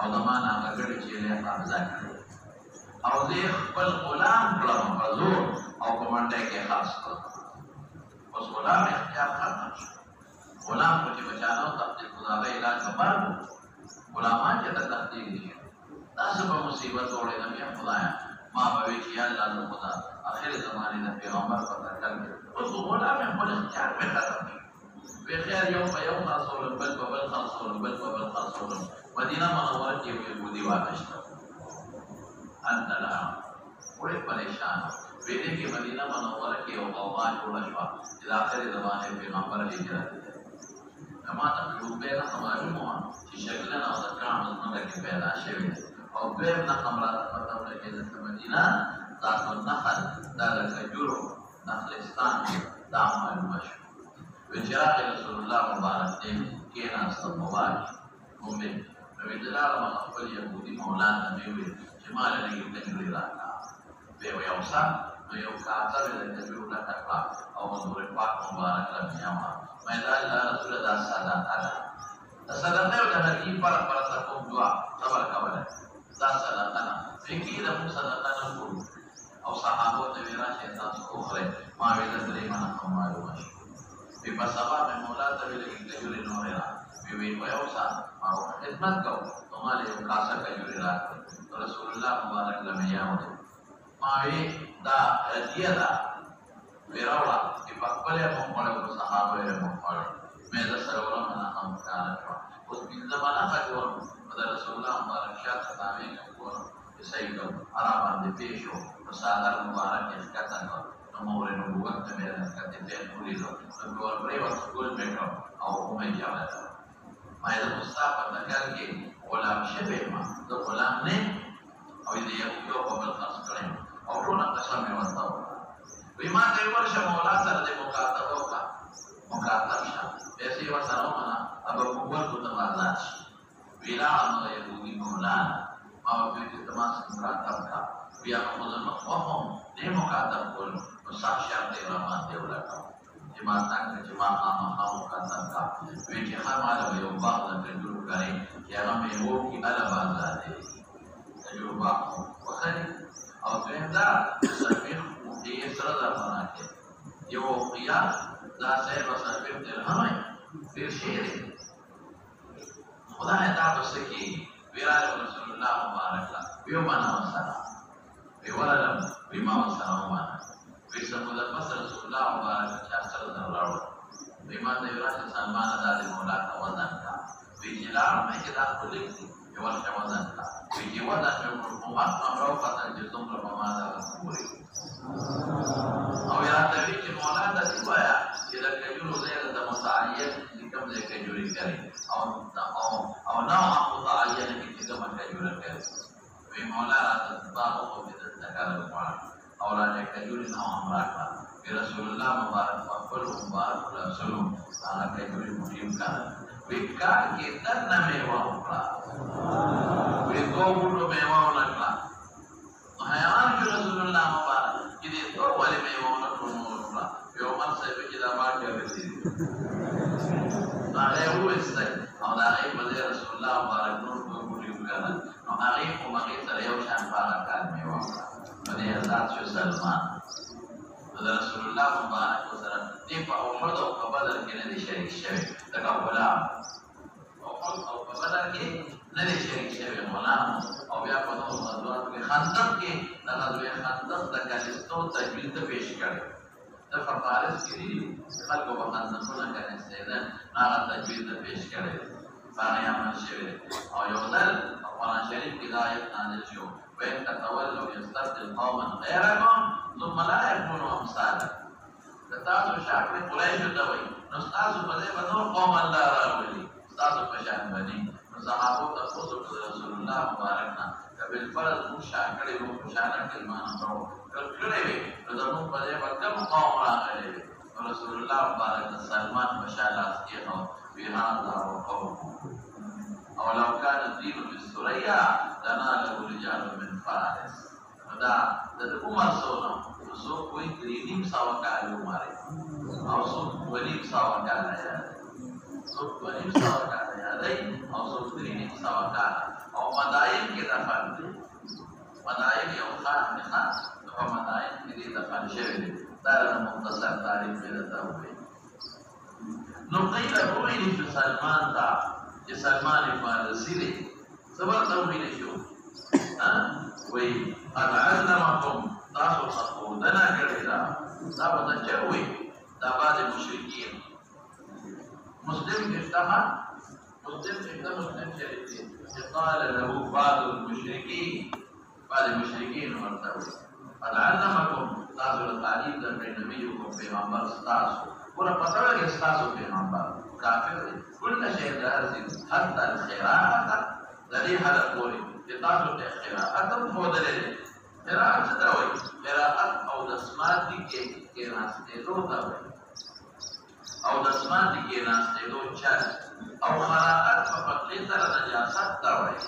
او زمانہ هغه چې له قبضه کړې او دې خپل غلام کړم په زور او کمانډه کې خاص کړ اوس غلام اختیار ختم شو غلام په چې بچانو تخت خدای علاج خبر غلامان چې ته تختی دي تاسو په مصیبت وړي نه بیا خدایا ما به چې الله نو خدا اخر زمانه د پیغمبر په تکل اوس غلام خپل اختیار په ختم وی خیر یوم رسول بل خرصول مدینه منوره کې یو دی واقعشت انت لها وړي پریشان وی دې کې مدینه منوره کې یو قوم جوړ شو چې د اخر زمانه پیغمبر هجرت کما ته په نه معلومه چې شکل نه او د کام څنګه کې پیدا شوی او به نه خبره پته ولګي د مدینه تاسو نه خل دا د کجورو نخلستان دا معلومه شو وجراء رسول الله مبارک دې کې ناست مبارک مومن نبی دلال مخفل یهودی مولانا میوی جمال لگی تجوری راکا بیو یوسا نو یو کاتر تجوری راکا او مدور پاک مبارک لمیاما میدان اللہ رسول دا سادات آلا دا سادات نیو دا نرگی پر تکوم دعا صبر کبل دا سادات آلا فکی دا مو سادات آلا کول او صحابو تبیرا شیطان سو اخرے ماوی دا دریمانا خمالو مشکل بی بسابا میں مولا تبی لگی تجوری نوری را بیوی ویوسا او خدمت کو تمہارے کاسا کجوری رات رسول اللہ مبارک لمیاو دے ماوی دا هدیه دا ویراولا کہ پکپلے ممپڑے و صحابے ممپڑے میں دا سرورا منا ہم کارا شوا اس بین زمانہ خجور مدر رسول اللہ مبارک شاہ ستاوی کور اسائی کر عرابان دے پیشو وسادر مبارک اشکتا کر نمور نبوت میں رکھتے تین پوری دو نبور پریوت سکول بیٹھو او امی جاوتا ما د مصطفی په نګر کې غلام شوی ما د غلام نه او دې یو په بل خاص کړم او ټول قسم یې ورته وی ما ته ورشه مولا سره د مکاتبه وکړه مکاتب شه پیسې ورسره ومنه ابو بکر ته آزاد شي ویلا نو یهودي مولانا او دې ته ما سره مکاتب کا بیا په موږ مخوم دې مکاتب کول او ساشا دې رحمان دې ولکه جماعت تاکہ جماعت آمہاؤں کا صدقہ ویچے خمالہ ویو باغ لکجور کریں کہ اگر میں وہ کی علم آزادے کجور باغ وخری اور دویم دا سرفیخ دیئے سردہ بنا کے یہ وہ قیاس دا سہر و سرفیخ دل ہمیں پھر شیر خدا نے تاب اس کی ویرال رسول اللہ مبارک ویو منا وسلام ویولم ویما وسلام مانا ویسا مدفس رسول اللہ مبارک چاستر دراؤ ویمان دیوراش سلمان داد مولا کا وزن کا ویجلار میں کتاب کو لکھ دی یورش وزن کا ویجی وزن میں مرحومات ممرو قتل جزم رمادا رسولی او یاد ویجی مولا دا دیوایا کہ دا کجورو زیر دا متعین لکم دے کجوری کریں او نو آپ متعین کی کم کجوری کریں وی مولا را تطباقو کو بدت نکار بکوان اولاد کجوری نو امراکا رسول اللہ مبارک وقبل مبارک رسولم آنا کجوری مجیم کارا وکار کے تن میوہ اکلا وی دو بولو میوہ اکلا حیوان جو رسول اللہ مبارک کدی دو والی میوہ اکلا وی عمر سے بجدہ بار کر رسی دی آغیر ہوئے سے اور آغیر بزیر رسول اللہ مبارک نور کو مجیم کارا آغیر کو مغیر سر یو شان پارا کار میوہ اکلا ودی حضرات شو سلمان رسول الله مبارک وسلم دې په احد او په بدر کې نه دي شریک شوی د لکه غلام او په بدر کې نه دی شریک شوی غلام او بیا په نورو غزواتو کې خندق کې د غزوې خندق د کالیستو تجویز ته پیش کړی د فارس کې دي خلکو په خندقونه کالیستېدل هغه تجویز ته پیش کړی باندې عمل شوی او یو ځل قرآن شریف کې دا آیت نازل شو وإن تتولوا يستبدل قوما غيركم ثم لا يكونوا أمثالكم تاسو شاکر قریش ته وایي نو تاسو په دې باندې قوم الله راولي تاسو په شان باندې نو صحابه ته خود رسول الله مبارک نه کبل فرض مو شاکر یو شان کلمه نو کړه وي نو زموږ په دې باندې قوم راغلي رسول الله مبارک سلمان مشالات کې نو بهذا وقوم او لو كان الدين بالسريا لناله رجال من فارس دا د عمر سونه سو کوئی گرینیم ساوا کالو مارے او سو ولیم ساوا کالا یا سو ولیم ساوا کالا یا دای او سو گرینیم ساوا کالا او مدائن کی دفن دی مدائن یو خان نخان او مدائن کی دفن شوی دارنا مختصر تاریخ بیدتا ہوئی نو قیل روئی فی سلمان تا یہ سلمان فارسی دی سبر تومین شو وی قد علمکم تاسو خودنا کړی دا به چوي دا بعد مشرکین مسلم افتحا مسلم شریف چې قال له بعض المشرکین ورته قد علمکم تاسو له تعلیم درکړی نبیکم پیغمبر تاسو ورته پته لګی تاسو پیغمبر کافر دی کله شی درځي حتی القراءه د دې حالت پورې چې تاسو ته قراءت هم ښودلې قراءت څه ته وایي قراءت او د سماعتي کې کېناستېدو ته وایي او د سماعتي کېناستېدو چل او قراءت په فتحې سره نجاست ته وایي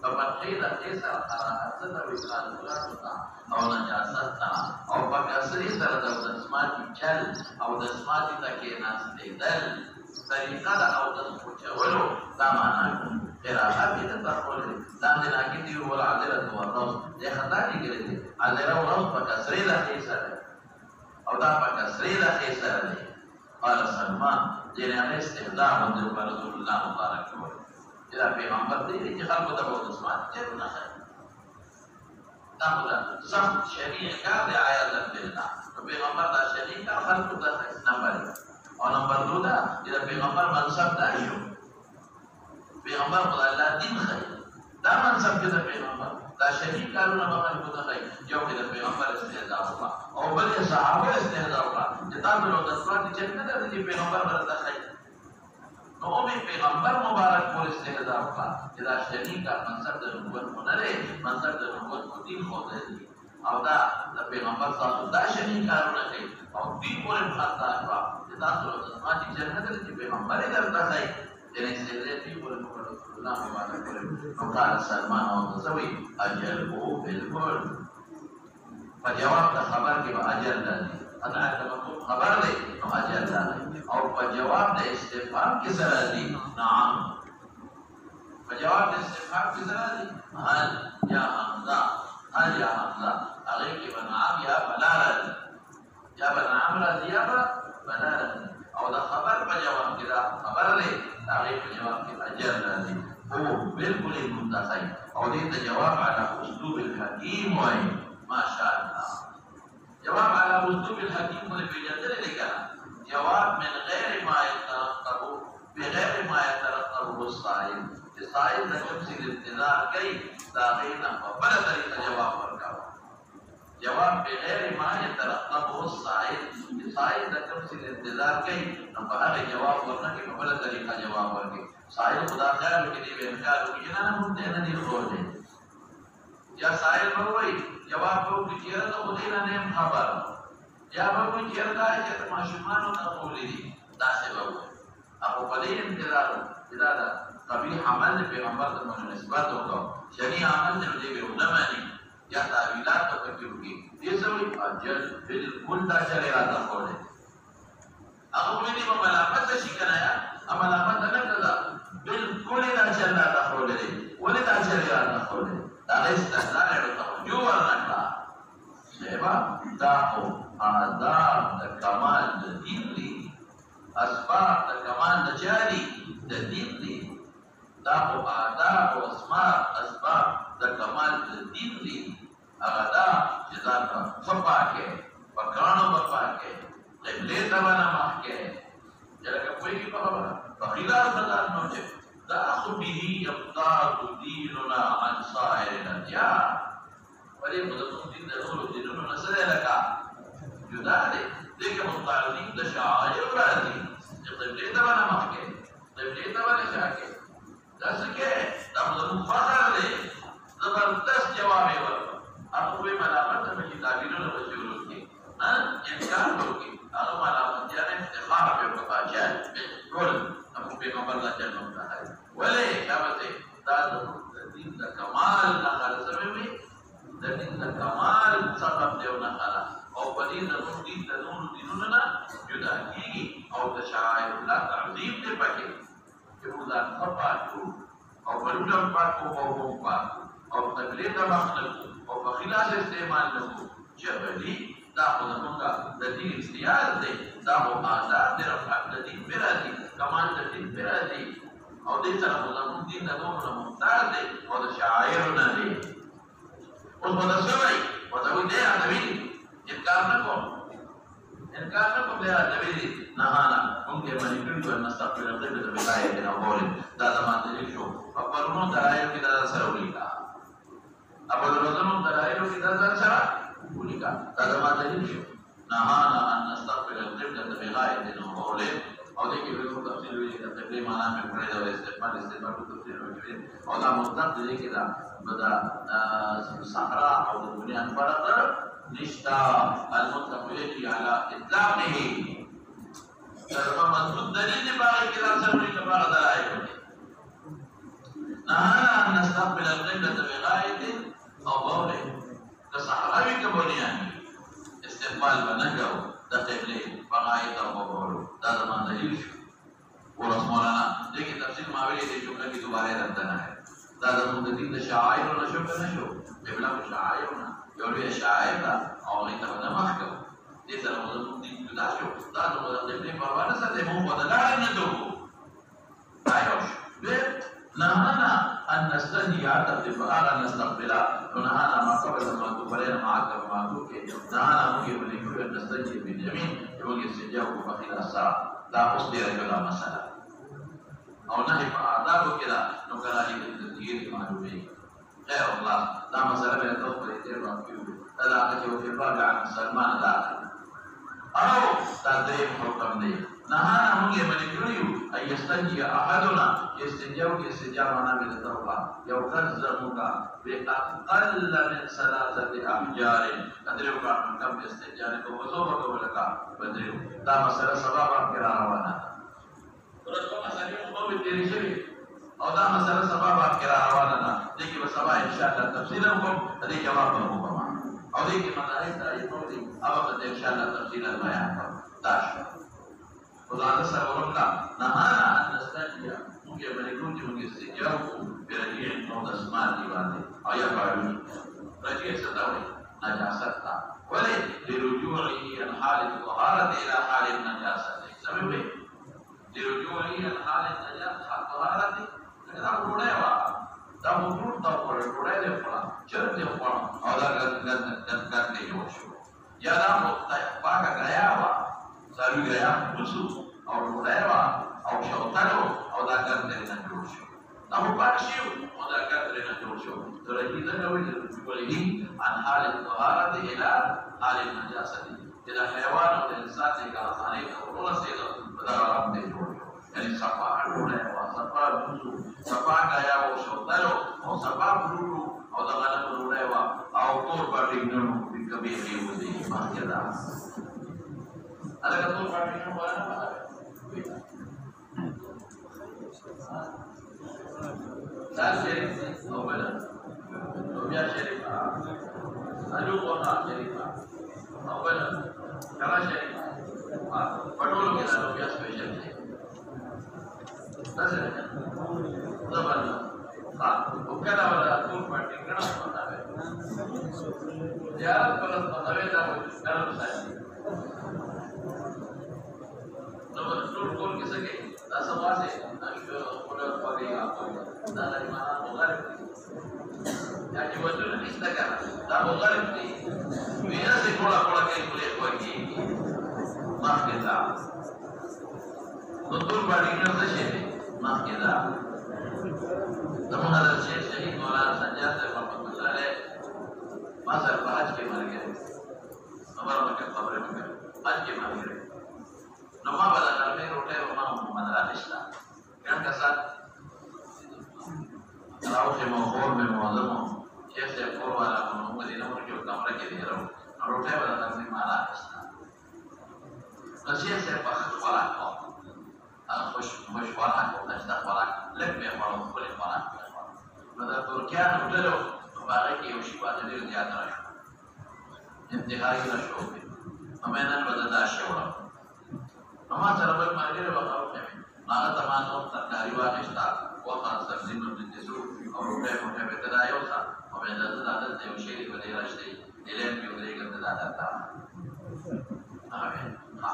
په فتحې د دې سره قراءت څه ته وایي قراءت ته او نجاست ته او په کسرې سره د سماعتي چل او د سماعتي ته کېناستېدل طریقه ده او د پوچولو دا معنا قراءت دې ته خپل دا نه راګي دی ول عادله ورته دې خطا دي کړې دي عادله ورته په کسرې راځي سره او دا په کسرې راځي سره دي قال سلمان دې نه استهزاء د رسول الله مبارک وي دا پیغمبر دې چې خلکو ته وو اسمان چې نه دا خدا سخت شریع کار دی آیات الله پیغمبر دا شریع کار خلکو ته نمبر او نمبر 2 دا چې پیغمبر منصب دا شو پیغمبر خدای الله دین خیر دا منصب کې د پیغمبر دا شریک کارونه به خلکو ته کوي یو کې د پیغمبر استهزاء وکړه او بل صحابه استهزاء وکړه چې تاسو نو د سوال چې څنګه د پیغمبر ورته کوي نو به پیغمبر مبارک پر استهزاء وکړه چې دا شریک کار منصب د نبوت نه لري منصب د نبوت کو دین خو دی او دا د پیغمبر تاسو دا شریک کارونه کوي او دین پورې خاطر کړه چې تاسو نو د سوال چې څنګه د پیغمبر درته کوي جنہیں سے لیتی بولے رسول اللہ مبارک بولے وقال سلمان او تسوی اجل کو بالکل فجواب تا خبر کی با اجل دادی ادعا تمکن خبر دے نو اجل دادی اور فجواب دا استفام کی سر دی نعم فجواب دا استفام کی سر دی حل یا حمزہ اغیر کی بنعام یا بلال یا بنعام رضی یا بلال او دا خبر فجواب کی دا خبر لے تعریف جواب کے اجر لازم وہ بالکل ہی منتخب اور یہ جواب على اسلوب الحکیم ہوئے ماشاءاللہ جواب على اسلوب الحکیم ہوئے بجدر لکھا جواب من غیر ما يترتب بغیر ما يترتب السائل السائل نجم سے الانتظار کئی داغینا وبلا طریقہ جواب ورکا جواب بغیر ما يترتب السائل سائل نجم سے الانتظار کئی نمبر جواب ورنہ کہ وبلا طریقہ جواب ورکے سائل خدا خیال کی دی انکار کی جنا نہ ہوتے نہ دی خور دے یا سائل بوئی جواب کو کی چیرہ تو خودی نہ نیم خبر یا بوئی چیرہ دا ہے کہ معشومان نہ قولی دی دا سے بوئی ابو بدی انتظار اذا دا قبیح عمل پیغمبر کو نسبت ہو شریع عمل نے دی علماء نے یا تعویلات تو فکر کی یہ سب اجل بالکل دا چلے رہا خور دے اگو میں نے ملامت شي کنه یا ملامت نه کړه بالکل دا چل راته خولې ولې دا چل راته خولې دا استدلال ورته جو ورنکړه شیبا دا او آداب د کمال د دین دی اسباب د کمال د چا دا خو آداب او اسباب د کمال دین دي هغه دا چې ځان ښه پاکې په کاڼو به پاکې قبلې ته به نه مخکې لکه پوهېږي په خبره په خلاف د ځان نه چې دا خو به یمتاز دیننا عن سائر الادیان ولې خو زموږ دین د نورو دینونو نه څه دی لکه جدا دی دې کې متعلق د شعائر راځي چې قبلې ته به نه مخکې قبلې ته به نه شاکې دا څه کې دا زموږ فخر دی زبردست جواب یې ورکړ هغه وایي ملامت ته چې تعبیرونه به چې وکړي انکار وکړي هغه ملامتیان افتخار به وکړي بادشاه ټول ابو پیغمبر الله جل وعلا ولې دا به دا د دین د کمال نه غلطه وي د دین د کمال سبب دی نه غلا او په دې د دین د نور دینونو نه جدا کیږي او د شاعر الله تعظیم دې پکې چې موږ ځان پاکو او بلوم پاکو او پاکو او تقلید مخلوق او په خلاف استعمال نکو جبلی دا خو زمونږ د دین اختیار دی دا خو آزاد دی رفعت د دین پې راځي کمال د دین پې راځي او دې سره خو زمونږ دین د نورو نه ممتاز دی او د شاعرو نه دی اوس به څه وایي ورته وایي دی ادبي انکار نه کوم دی ادبي دی نهانا موږ یې منې کړي وو نستغفر القبلة بغایة او قول دا زما دلیل شو په پرونو دلایلو کې دا سره ولیکه ابو الرزم دلائل کی نظر سره ولیکا دا زما دلیل شو نهانا ان نستقبل القبلة بغایة او قول او دې کې به تفصیل ویلي د قبلې معنا مې کړی دا استعمال کو تفصیل وکړي او دا مطلق دې کې دا بدا صحرا او د بنیان فرق نشتا المطلق یجي على اطلاقه دا مضبوط دلیل دی باندې کې دا سره ولیکا باندې دلایل نهانا ان نستقبل القبلة بغایة او قوله د صحراوي کې بنیان استقبال بنګو د قبله بغایت او قوله دا زموږ دلیل شو ورس مولانا دغه تفصیل ما ویلې د جمله کې دوباره راځنه ہے دا زموږ د دین د شعائر او نشو کنه شو قبله او شعائر یو لوی شاعر دا او غیته نه مخکو دې سره موږ د دین جدا شو دا زموږ د قبله په اړه څه مو بدلای نه دوه آیوش نهانا ان نستنجي فارا نستقبلا ونهانا ما قبل ما تقبلين معك وما توكي نهانا مجي وليكو ان نستنجي باليمين يوجي استنجاؤه بخير الساعة لا أصدر كلا مسألة او نهي فأعداده كده نكراهي بالتدهير معلومين خير الله لا مسألة من التوفر يتيرنا فيه هذا أخذ في الباب عن سلمان داخل او تدريب حكم دي نهانا مجي ملكريو أن يستنجي أحدنا يستنجاو استنجاونا من التوبة يوكزمك بأقل من 3 أحجار تدريبك من كم استنجانك وزوبك ولك بدريو دا مسألة سبابا كراوانا ورسول مسألة مقوم التريشري او دا مسألة سبابا كراوانا ديكي بسبا إن شاء الله تفصيلكم ديكي جوابكم او ديكي مدارك تأيي نوري أبقى إن شاء الله تفصيل البيان داشت خدای سره ورکړه نهانا ان نستنجي موږ یې باندې کوم چې استجاب برجع نو د اسمان دی باندې او یا باندې رجع څه دا وایي نجاست تا ولې لرجوعه عن حال الطهارة الى حال النجاسة سبب لرجوعه عن حال الطهارة دا وړه وا دا وګور دا وړه دې خپل چرته دې خپل او دا ګټ دې جوړ شو یا دا پاکه غیا وا سالو غیا وسو او وړاوا او شوتلو او دا ګر دې نه جوړ شو دا په پښیو او دا ګر دې نه جوړ شو ترې دې نو ویلي عن حال الطهارة الى حال النجاسة الى حيوان او انسان دې غاړه او رسېدو دا رب دې جوړ شو یعنی صفا وړاوا صفا وسو صفا غیا او شوتلو او صفا ورو او دا غلط وړاوا او تور باندې نو کبي دې ودی ما کېدا ada ketua kami yang mana pak? Saya Syarif, oh benar, Lubia Syarif, Aju Kota Syarif, oh benar, Kala Syarif, Padul kita Lubia special. Dasar, zaman, bukan ada tur party kenapa mana? Ya kalau mana beda, kalau saya. Nomor tur kol kisah ke, asal wasi, aku dah pakai apa? دا لري معنا مغرب یا چې وځو نه نشته کنه دا مغرب دی وینا سے کوړه کوړه کوي کولی کوي مخکې دا نو ټول باندې نه څه شي مخکې دا زموږ حضرت شیخ شهید مولانا سنجاد صاحب رحمۃ اللہ علیہ ما سره په حج کې مر گئے ہمارا مکه خبره مکه حج کې مر گئے نو ما بلا کر میں روٹے و ما محمد راشدہ کان کا ساتھ راو کے مخور میں معظم شیخ سے کور والا مدینہ میں جو کمرہ کے دے رہا ہوں روٹے والا کر میں مارا راشدہ شیخ سے بخت والا کو خوش والا کو نشتا والا لگ میں پڑھوں بولے والا مطلب ترکیہ نو له باغ کې یو شی باندې ډېر زیات راشو انتهایی راشو همه نن بددا شو ما سره په مارګره وکاو ته هغه تمام ترکاری واغشتا وخا سبزی نو د تاسو او روټه په ابتدا یو څه او به د عادت یو شی په دې راشتي الین یو درې ګرځي دا تا ها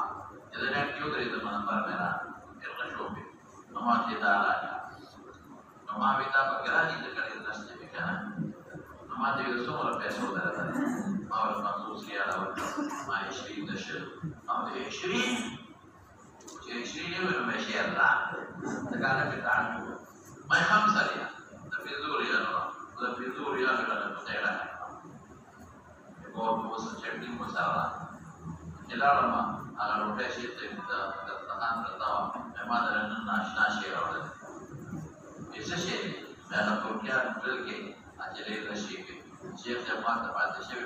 الین یو درې د منبر میرا ارغه شو په ما دې دا راځي ما وی تا په ګرانی د کړي دسته وکړه ما دې د څومره پیسو درته او مخصوص لري ما 20 دشل او 20 يوم ماشي الله تكالب التعلم ما 5 ريال ده في دور ريال ولا في دور ريال ولا تغير يقول بس شكل مساواة إلا لما على روتة شيء تبدأ تتحان تطاوع ما درنا ناشنا شيء ولا إيش شيء ما تركيا نقول كي أجلي رشيك شيء جماعة تبعت شيء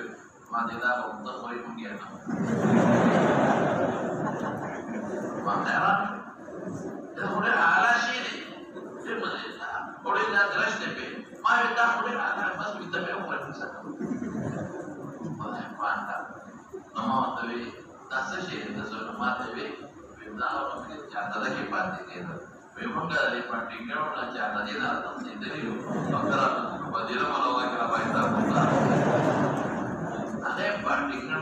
ما تدا بمتخوي مجينا ما تعرف ده على شيء في المدينة ولينا درجة به ما يدخل على بس بيتبعوا ولا بيسافروا ما يفعل نما تبي ناس شيء ده ما تبي بيبدأوا من جاتا ده كي بات كده بيمكن ده يبقى ولا جاتا دي ده تنسيدريو فكرة بديلا ما لو كده بايدا بودا هذا particular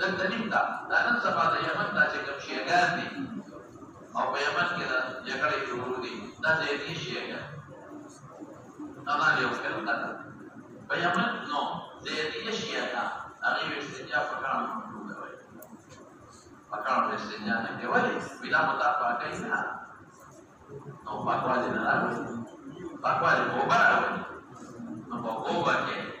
dan tanimta dan sabada Yaman ta cakap syiagan ni apa Yaman kita jaga itu urudi dan jadi syiagan nama dia bukan kata Yaman no jadi syiagan hari istinya perkara perkara istinya ni kewali bila mata pakai na no pakwa di obat no obat ke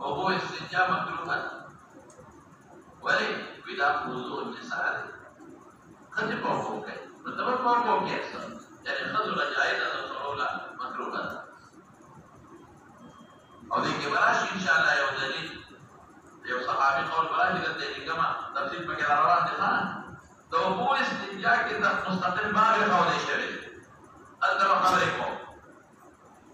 وهو استنجاء مكروه ولي بلا وضوء النساء قد يقوم كي متبقى قوم كيسا يعني خذوا لجائزة الصعولة مكروه او دي كبراش ان شاء الله يو دليل يو صحابي قول براش لدليل كما تفسير بكرا روان دخان تو هو استنجاء كده مستقل باب قول الشريف أدروا خبركم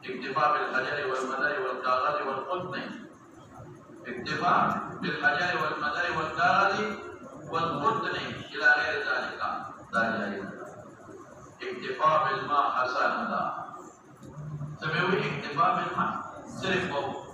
اكتفاء بالحجر والمدر والكاغذ والقطن اكتفاء بالحجر والمدر والكاغذ والقطن الى غير ذلك لا جائز اكتفاء بالماء حسن لا سمعوا اكتفاء بالماء صرف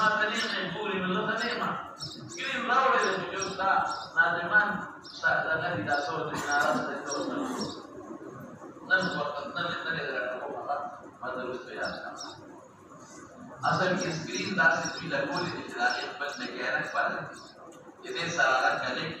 materi yang puri menurut saya screen rawat itu juga najiman sahaja tidak sore naras itu nan waktu nan dari apa madrasah ya asal screen das itu tidak boleh dijelaskan pada negara pada ini salah connect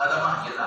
هذا ما كذا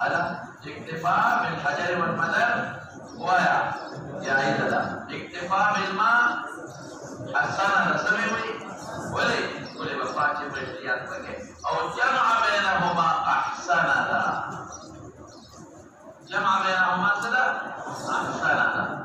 على اكتفاء بالحجر والمدر ويا يا عيدا اكتفاء بالماء حسنا نسمي ولي بفاك بريشيات بكي او جمع بينهما احسنا جمع بينهما سدا احسنا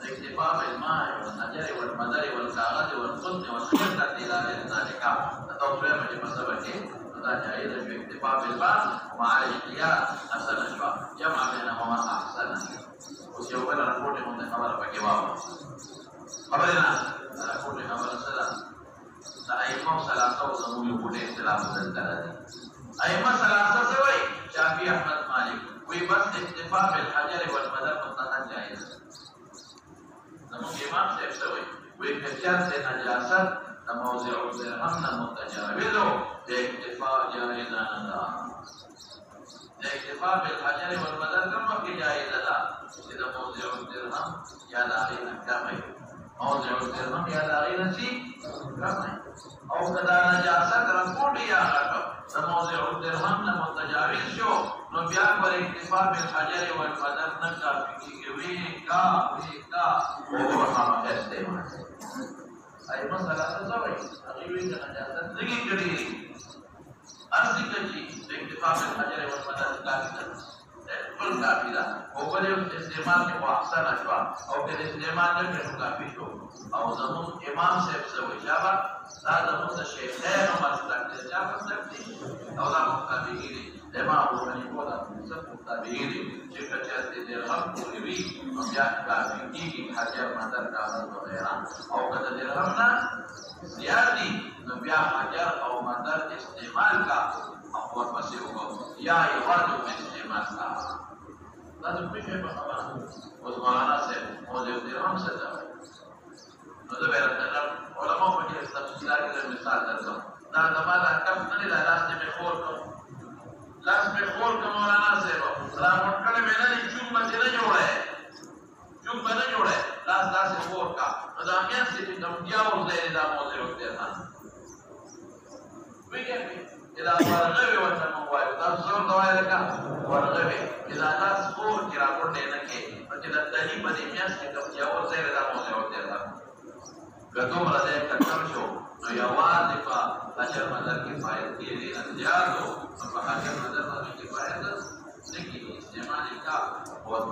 الاكتفاء بالماء والحجر والمدر والكاغذ والقطن والخيط الى غير ذلك التوفيق من مسبك هذا جائز في الاكتفاء بالماء ومع الاحتياط احسن شوى جمع بينهما احسن وسيوبل رپورٹ من خبر بكوا خبرنا رپورٹ خبر سلام ائمه ثلاثه وزمون يقول اختلاف الدلالات ائمه ثلاثه سوي شافعي احمد مالك وبس اكتفاء بالحجر والمدر مطلقا جائز نمو امام صاحب سوي واكتفاء بنجاسه موضع الدرهم متجاوزه باكتفاء جائز ندا الاكتفاء بالحجر والمدر كما في جائز لا اذا موضع الدرهم يا داخل كما موضع الدرهم يا داخل شيء كما او كذا نجاسه رپورٹ یا غټ موضع الدرهم متجاوز شو نو بیا پر اکتفاء بالحجر والمدر نه کافی وی کا او هم استعمال ای مسئلہ سوي اغيوي نجاسه لګي کړي ارزي کړي اکتفاء بالحجر والمدر کافی بل کافی دا او په استعمال کې احسن اشوا او په استعمال کې کافی شو او زمون امام صاحب سوي شابه دا زمون شیخین مسلک دي شابه سکتي او دا مختلفي امام ابو حنیفه دا سب مختلفي دي چې کچې درهم کوي او بیا کافی کی حجر مدر کاغذ وغیرہ او کله درهم نه زیادي نو بیا حجر او مدر استعمال کا او ورپسې وګورئ یا یوازې استعمال کا لازم پیښه په خبره اوس مولانا صاحب موضوع درهم څه ده نو دا ورته علماء په کې تفصیلات کې مثال درکوم دا زماده کم نه لا لاس دې خور کوم لاس په خور کوم مولانا صاحب سلام ورکړې مې نه چوب مې نه جوړه چوب نه جوړه لاس خور کا دا مې چې کوم بیا ورته دا موضوع درهم ویګه إذا ورغبي وتنوّع تنظر دوائرك ورغبي إذا ناس فور كرا قرنه نكي فكذا الدليل بدي مياس كتب جاور زير دا موضوع ديرها قدوم رضي كتب شو نو يوازفا حجر مدر كفاية كيري انجازو فحجر مدر مدر كفاية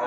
او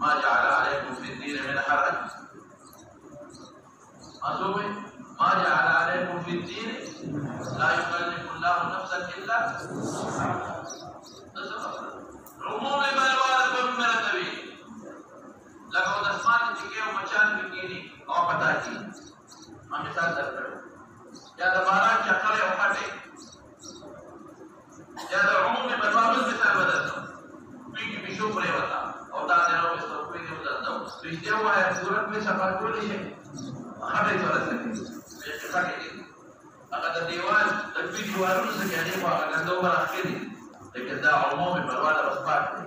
ما جعل عليكم في الدين من حرج أصوبي ما جعل عليكم في الدين لا يكلف الله نفسا إلا عموم بالوارد من النبي لکه د اسمان چې کې او مچان بکینی او پتا کی ما مثال درکړم یا د باران چکرې او پټې یا د عموم بالوارد مثال بدلته پیږي بشو پرې وتا او دا نه نو څه کوي دی ودانو رښتیا وایي صورت می سفر کولی شي هغه څه راځي چې څنګه دي هغه د دیوال د دیوالونو څخه نه هغه غندو راخلي لیکن دا عموم بالوارد وسپات دی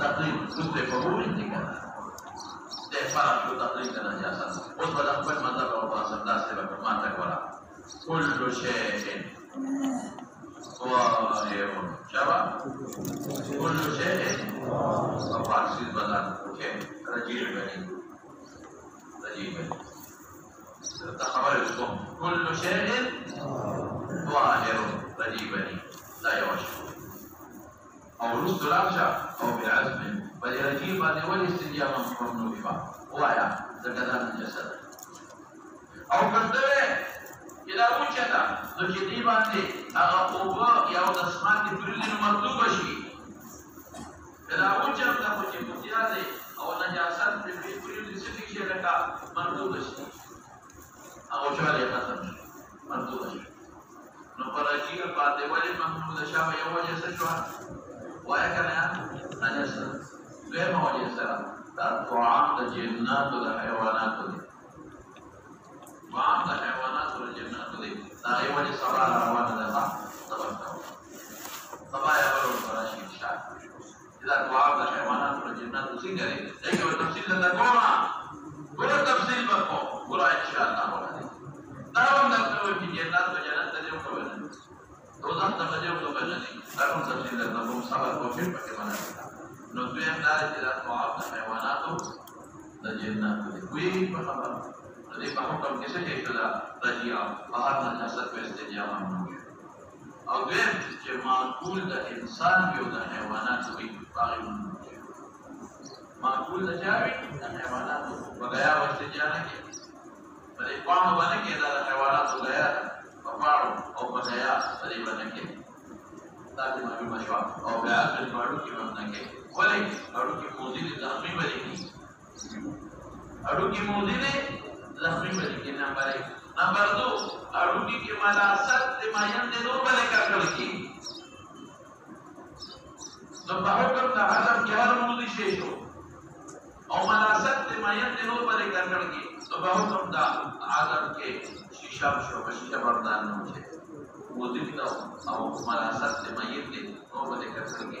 تقليد كنت فهو انتكالا ده فرق شو تقليد كنا جاسا قلت بدأ قبل ما ذكر الله صلى الله عليه وسلم ما تقولا كل شيء ظاهر شباب كل شيء فارسي بدأ رجيع بني تخبر اسكم كل شيء ظاهر رجيع بني لا يوشك او رسل رابشا او بالعزم بل يجيب ان يولي استجابا مقرن بفا وایا ذکران جسد او کدوه الى وجهتا نو چې دی باندې هغه اوبه یا د اسمان د پرلینو مطلوب شي الى وجهتا خو چې متیازه او نجاست په پرلینو ستې شي لکه مطلوب شي او چاله ختم شي مطلوب شي نو پراجیه باندې ولې محمود شاه یو وجه څه شو وایا کنه نجاسه غیر موجه سره دا طعام د جنات او د حیوانات دي طعام د حیوانات او د جنات دي دا یو وجه سره روانه ده طبعا یا ورو راشي ان شاء الله دا طعام د حیوانات او د جنات څنګه دی دغه تفصیل نه کومه ګور تفصیل وکړو ګور ان شاء الله ولادي دا هم د جنات او جنات ته یو کوي دوزخ ته یو کوي دا هم تفصیل نه کوم سبب کوي په کې باندې نو دویم دا چې د طعام د حیواناتو د جناتو دی وی په خبره دې په حکم کې څه کې دا رجیع بهر نجاست په استجابه او دویم چې معقول د انسان یو د حیواناتو وي باغ معقول د جاوي د حیواناتو وغیا او استجابه کې بلې قوم باندې کې د حیواناتو غیا او وغیا بلې باندې کې تاسو معلومه شو او بیا د باندې کې باندې کې ولې اړو کې موزي د زخمي بلې کې اړو کې موزي د زخمي بلې کې نمبر 1 نمبر 2 اړو کې ملاست د ماین د نور بلې کړل کې نو په حکم د حضرت کې هر موزي شي شو او ملاست د ماین د نور بلې کړل کې نو په حکم د حضرت کې شیشه شو شیشه بردان نه وشه موزي دا او ملاست د ماین د نور بلې کړل کې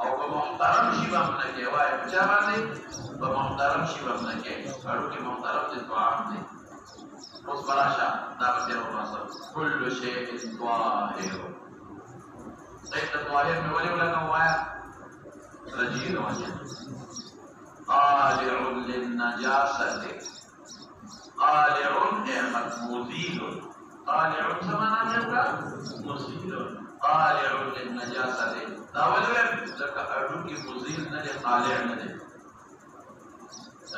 او په محترم شی باندې کې وای په چا باندې په محترم شی باندې کې اړو کې محترم دي طعام دي اوس براشه دا به یو واسه كل شيء طاهر زيت طاهر مې ولې ولا وای رجيل وجه قالع للنجاسة قالع مزيل قالع سمعنا جدا مزيل قالع للنجاسة داولهم لك أرجوك مزيل نجي قالع نجي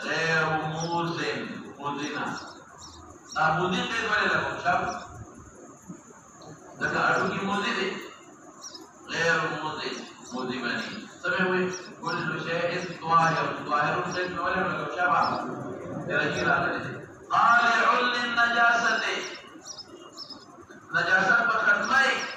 غير موزن موزنا موزن غير ولا لكم شاب لك أرجوك موزن غير موزن موزبني سمعوا كل شيء طاهر طاهر غير ولا لكم شاب رجل على قالع للنجاسة نجاسة بختمي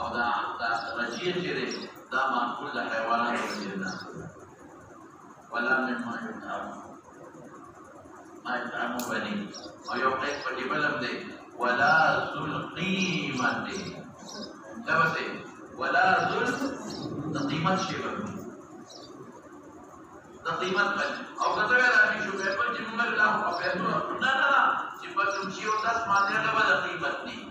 او دا رجیع چیرے دا معقول دا حیوانات وجیدنا ولا مما يطعم بني او یو قیق پٹی بلم دے ولا ذو القیمت دے جب سے ولا ذو تقیمت شیبر تقیمت بنی او کتوے رانی شبہ پر جمعر اللہ او پیسو نا جمعر چمشیو دس مانے لبا دا قیمت نہیں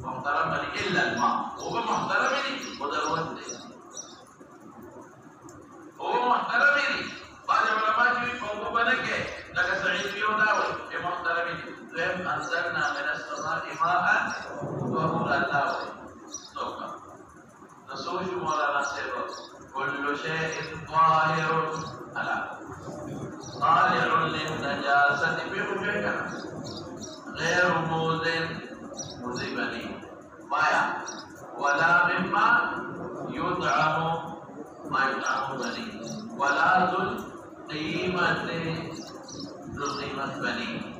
محترم بني إلا الماء هو محترم وضرورت دي هو محترم بعض العلماء جوي فوقه بنكه لك سعيد بيوداوي محترم لم أنزلنا من السماء ماء وهو اللاوي توقع نسوج مولانا سيرو كل شيء طاهر على طالع للنجاسة بحجة غير موزن مذيبني مايا ولا مما يطعم ما يطعم بني ولا ذو القيمة بني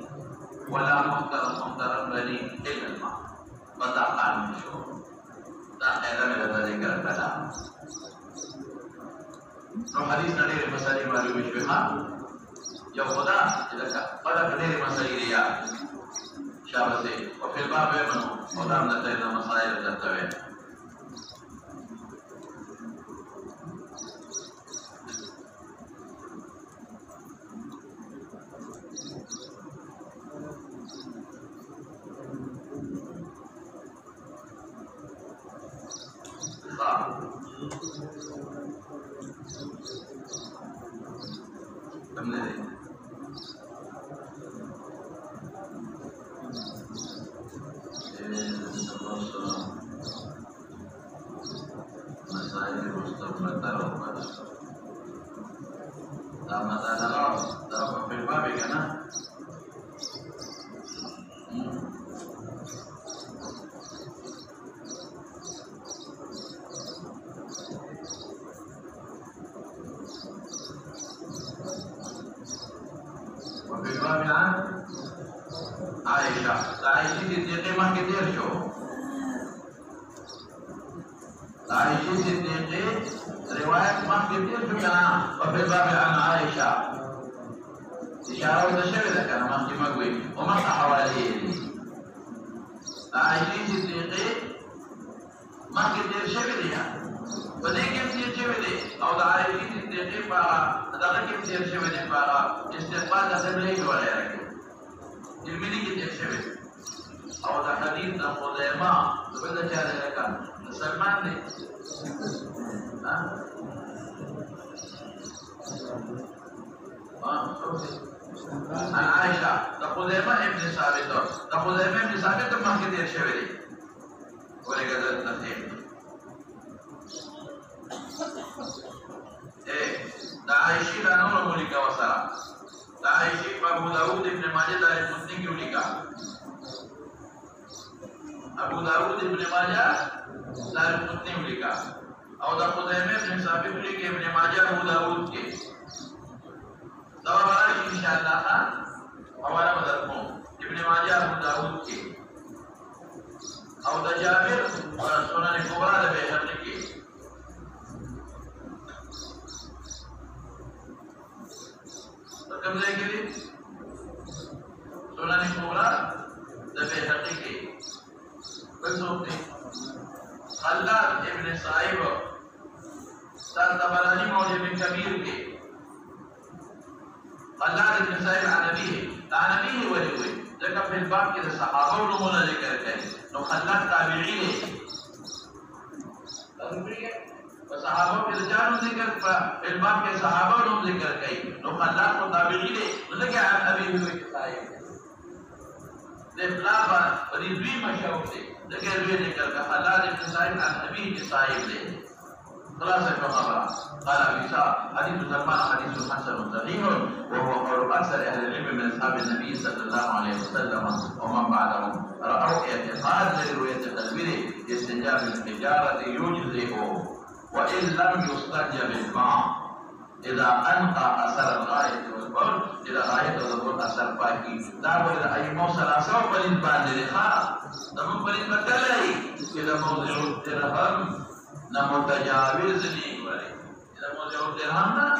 ولا محترم بني إلا الماء بدا قانون شو دا خيرا من ذكر الكلام نو حديث نړۍ مسالې معلومې شوې ها یو خدا چې قدر ډېرې مسالې لري شابسي وفي الباب يمنو ودام نتينا مصائر تتوين دا حیثی پا ابو داود ابن ماجه داری متنی کیوں لکھا ابو داود ابن ماجه داری متنی کیوں لکھا او دا خزیمه ابن ثابت لکھے ابن ماجه ابو داود کے دوا برای انشاءاللہ خان حوالا مدد کو ابن ماجه ابو داود کے او دا جابر سنن کبرا دا بیحقی کے کم ځای کې دي سنن کبرا د بیهقي کې بل څوک دي خلاد ابن صائب طبراني موجب کبیر کې خلاد ابن صائب عن ابيه ولي وي ځکه په باب کې د صحابه نومونه ذکر کړي نو خلاد تابعي دي صحابہ کے رجال ذکر پر باب کے صحابہ نوم ذکر کئی نو خلاد کو تابعی دے لگے عن ابی ہوئے صاحب دے بلابا ودی دوی مشہور دے لگے دوی ذکر کا خلاد ابن صاحب عن ابی کے صاحب دے خلاصہ کو خبر قال عیسیٰ حدیث سلمان حدیث حسن صحیح وهو قول اکثر اهل العلم من اصحاب النبي صلى الله عليه وسلم ومن بعدهم رأوا اعتقاد لرؤية تدبير استنجاب الحجارة يجزئه وإن لم يستنجب الماء إذا أنقى أثر الغاية والبول إذا غاية والبول أثر باقي دعوة إذا أي موصل أسوأ فلنبان للخاء نمو فلنبتلعي إذا موضع الدرهم نمتجاوز لي إذا موضع الدرهم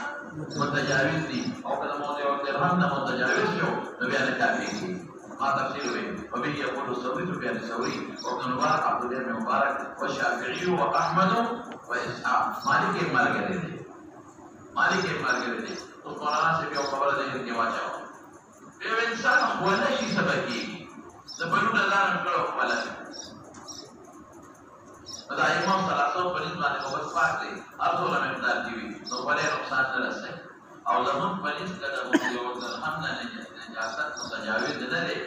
متجاوز لي أو إذا موضع الدرهم نمتجاوز له نبيان كافيه ما تفسيره وبه يقول الثوري سفيان الثوري وابن المبارك عبد الله بن مبارك والشافعي وأحمد وإسحاق مالك مارګری تو قرآن سے بھی خبر دے کے واچا یو انسان ولا شي سبکی زبرو الله نکړو ولا دا ایمو ثلاثه پرې باندې وبس پاک دی ارزو له مقدار دی نو ولې نقصان نه رسي او زمون پرې کده مو یو درهم نه نجاست متجاوز نه لري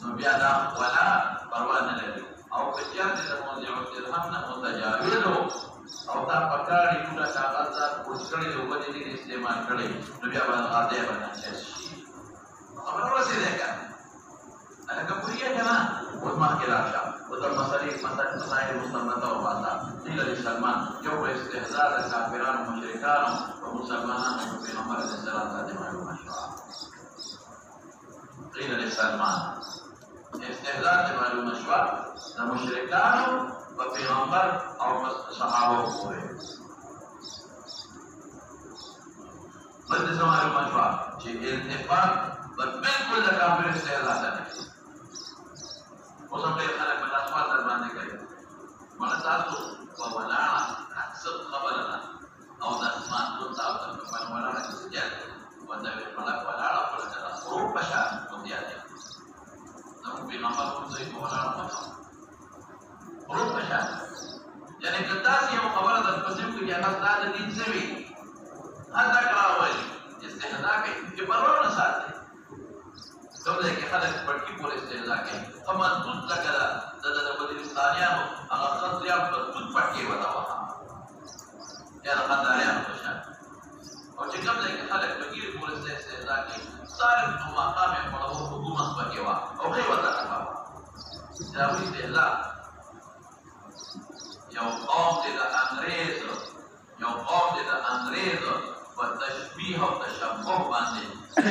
نو بیا دا ولا پروا نه لري او بچیا دې مو یو درهم نه متجاوز او تا پکاړي پورا کاغذات کوچکړي له وبدي دې استعمال کړي نو بیا باندې غاده باندې شي خبر ورسې ده کنه اګه پوریه کنه وما کې راشه وتر مسائل مسلمانه او باسا قيل لسلمان یو استهزاء کافرانو مشرکانو او مسلمانانو په پیغمبر علیه السلام باندې معلومه شو قيل لسلمان استهزاء معلومه شو د مشرکانو په پیغمبر او صحابه پورې بل څه معلومه شو چې اتفاق بالکل د کافر استهزاء نه وصل به خلق من اصوات باندې کوي مله تاسو په ولا اکثر خبرنا او د اسمان کو تاسو په ولا نه کېږي ودا مله ولا په لاره او په شان کوي نو په نامه کوم ځای په ولا نه او په شان یعنی کدا چې یو خبره د قسم کې هغه ستاسو دین سوي هدا کراوي استهزاء کوي چې پروا نه ساتي دوله کې خلک پټکی پور استهزاء کوي کما توت لګلا د بدرستانیانو هغه خطریا په توت پټکی ودا وها یا د خطریانو په شان او چې کوم ځای کې خلک بغیر پور استهزاء کوي صارف نو مقام په حکومت پکې وا او هي ودا راځي دا وی استهزاء یو قوم د انګريز په تشبیه او تشبوه باندې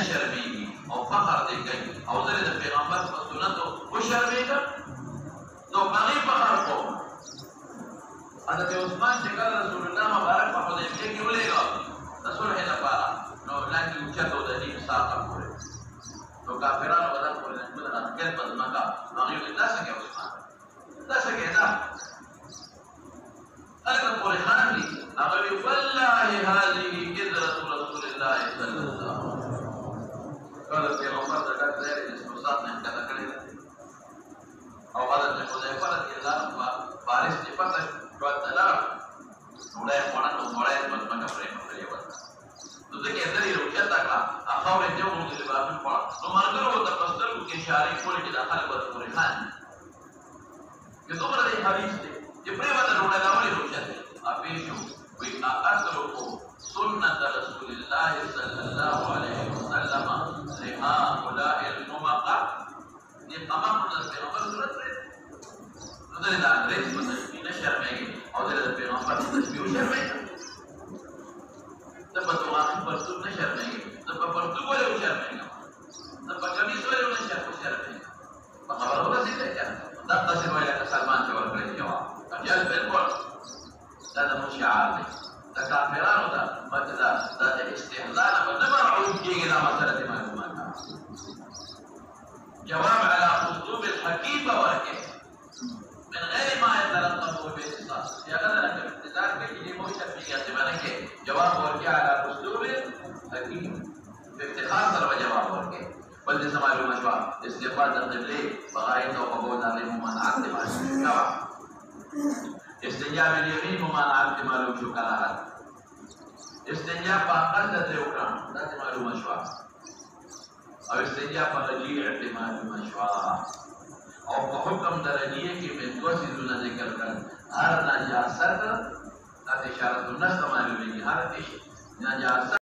شرمېږي او فخر دې کوي او د پیغمبر په سنتو و شرمېږي نو باندې فخر کوو حضرت عثمان چې کله رسول الله مبارک په حدیبیه کې ولېږه رسول الله لپاره نو لاندې اوچتو د دې ساقه پورې نو کافرانو ودا پورې نه راځي په ځمکه هغه یې تاسو کې عثمان تاسو کې دا هغه پورې خان دي هغه والله هذه قدرة رسول الله صلى الله عليه وسلم قال پیغمبر د ډک ځای د استوسات نه کړه کړی او حضرت حذیفه رضی الله عنه بارش چې پته وتلا نوړای پونه نوړای په څنګه پرې پرې وته نو ځکه درې روچا تا هغه ورته یو موږ د بابن په نو مرګرو د پستر کې اشاره کولې چې داخله به پورې خان یو څومره دی حدیث دی چې پرې وته نوړای راولې روچا اپیشو وی اثرو سنت رسول الله صلی الله علیه پرتوب نه شرمېږي زه په پرتوب ولې وشرمېږم زه په کمیس ولې وشرمېږم په خبره ورسېدی که نه دقسې وایي لکه سلمان چې ورکړی جواب اجل بالکل دا زموږ شعار دی د کافرانو دا د استهزاء نه به نه مرعوب کېږي دا مسله دې معلومه کړه جواب على اسلوب الحكيم ورکړي من غیر ما يتلطف بالاتصال یا غیر که انتظار کوي چې موږ شفقت باندې جواب ورکړي على اسلوب الحكيم افتخار سره جواب ورکړي بل دې معلومه شو استقبال د قبله بغایت او قبول علی ممانعت معلومه استنجا بالیمین ممانعت معلوم شو کراهت استنجا په عقل د وکړه دا معلومه شو او استنجا په رجیع معلومه شو او په حکم د رجیع کې من دوه سيزونه ذکر کړل هر نجاست د اشاره النص معلومه هر نجاست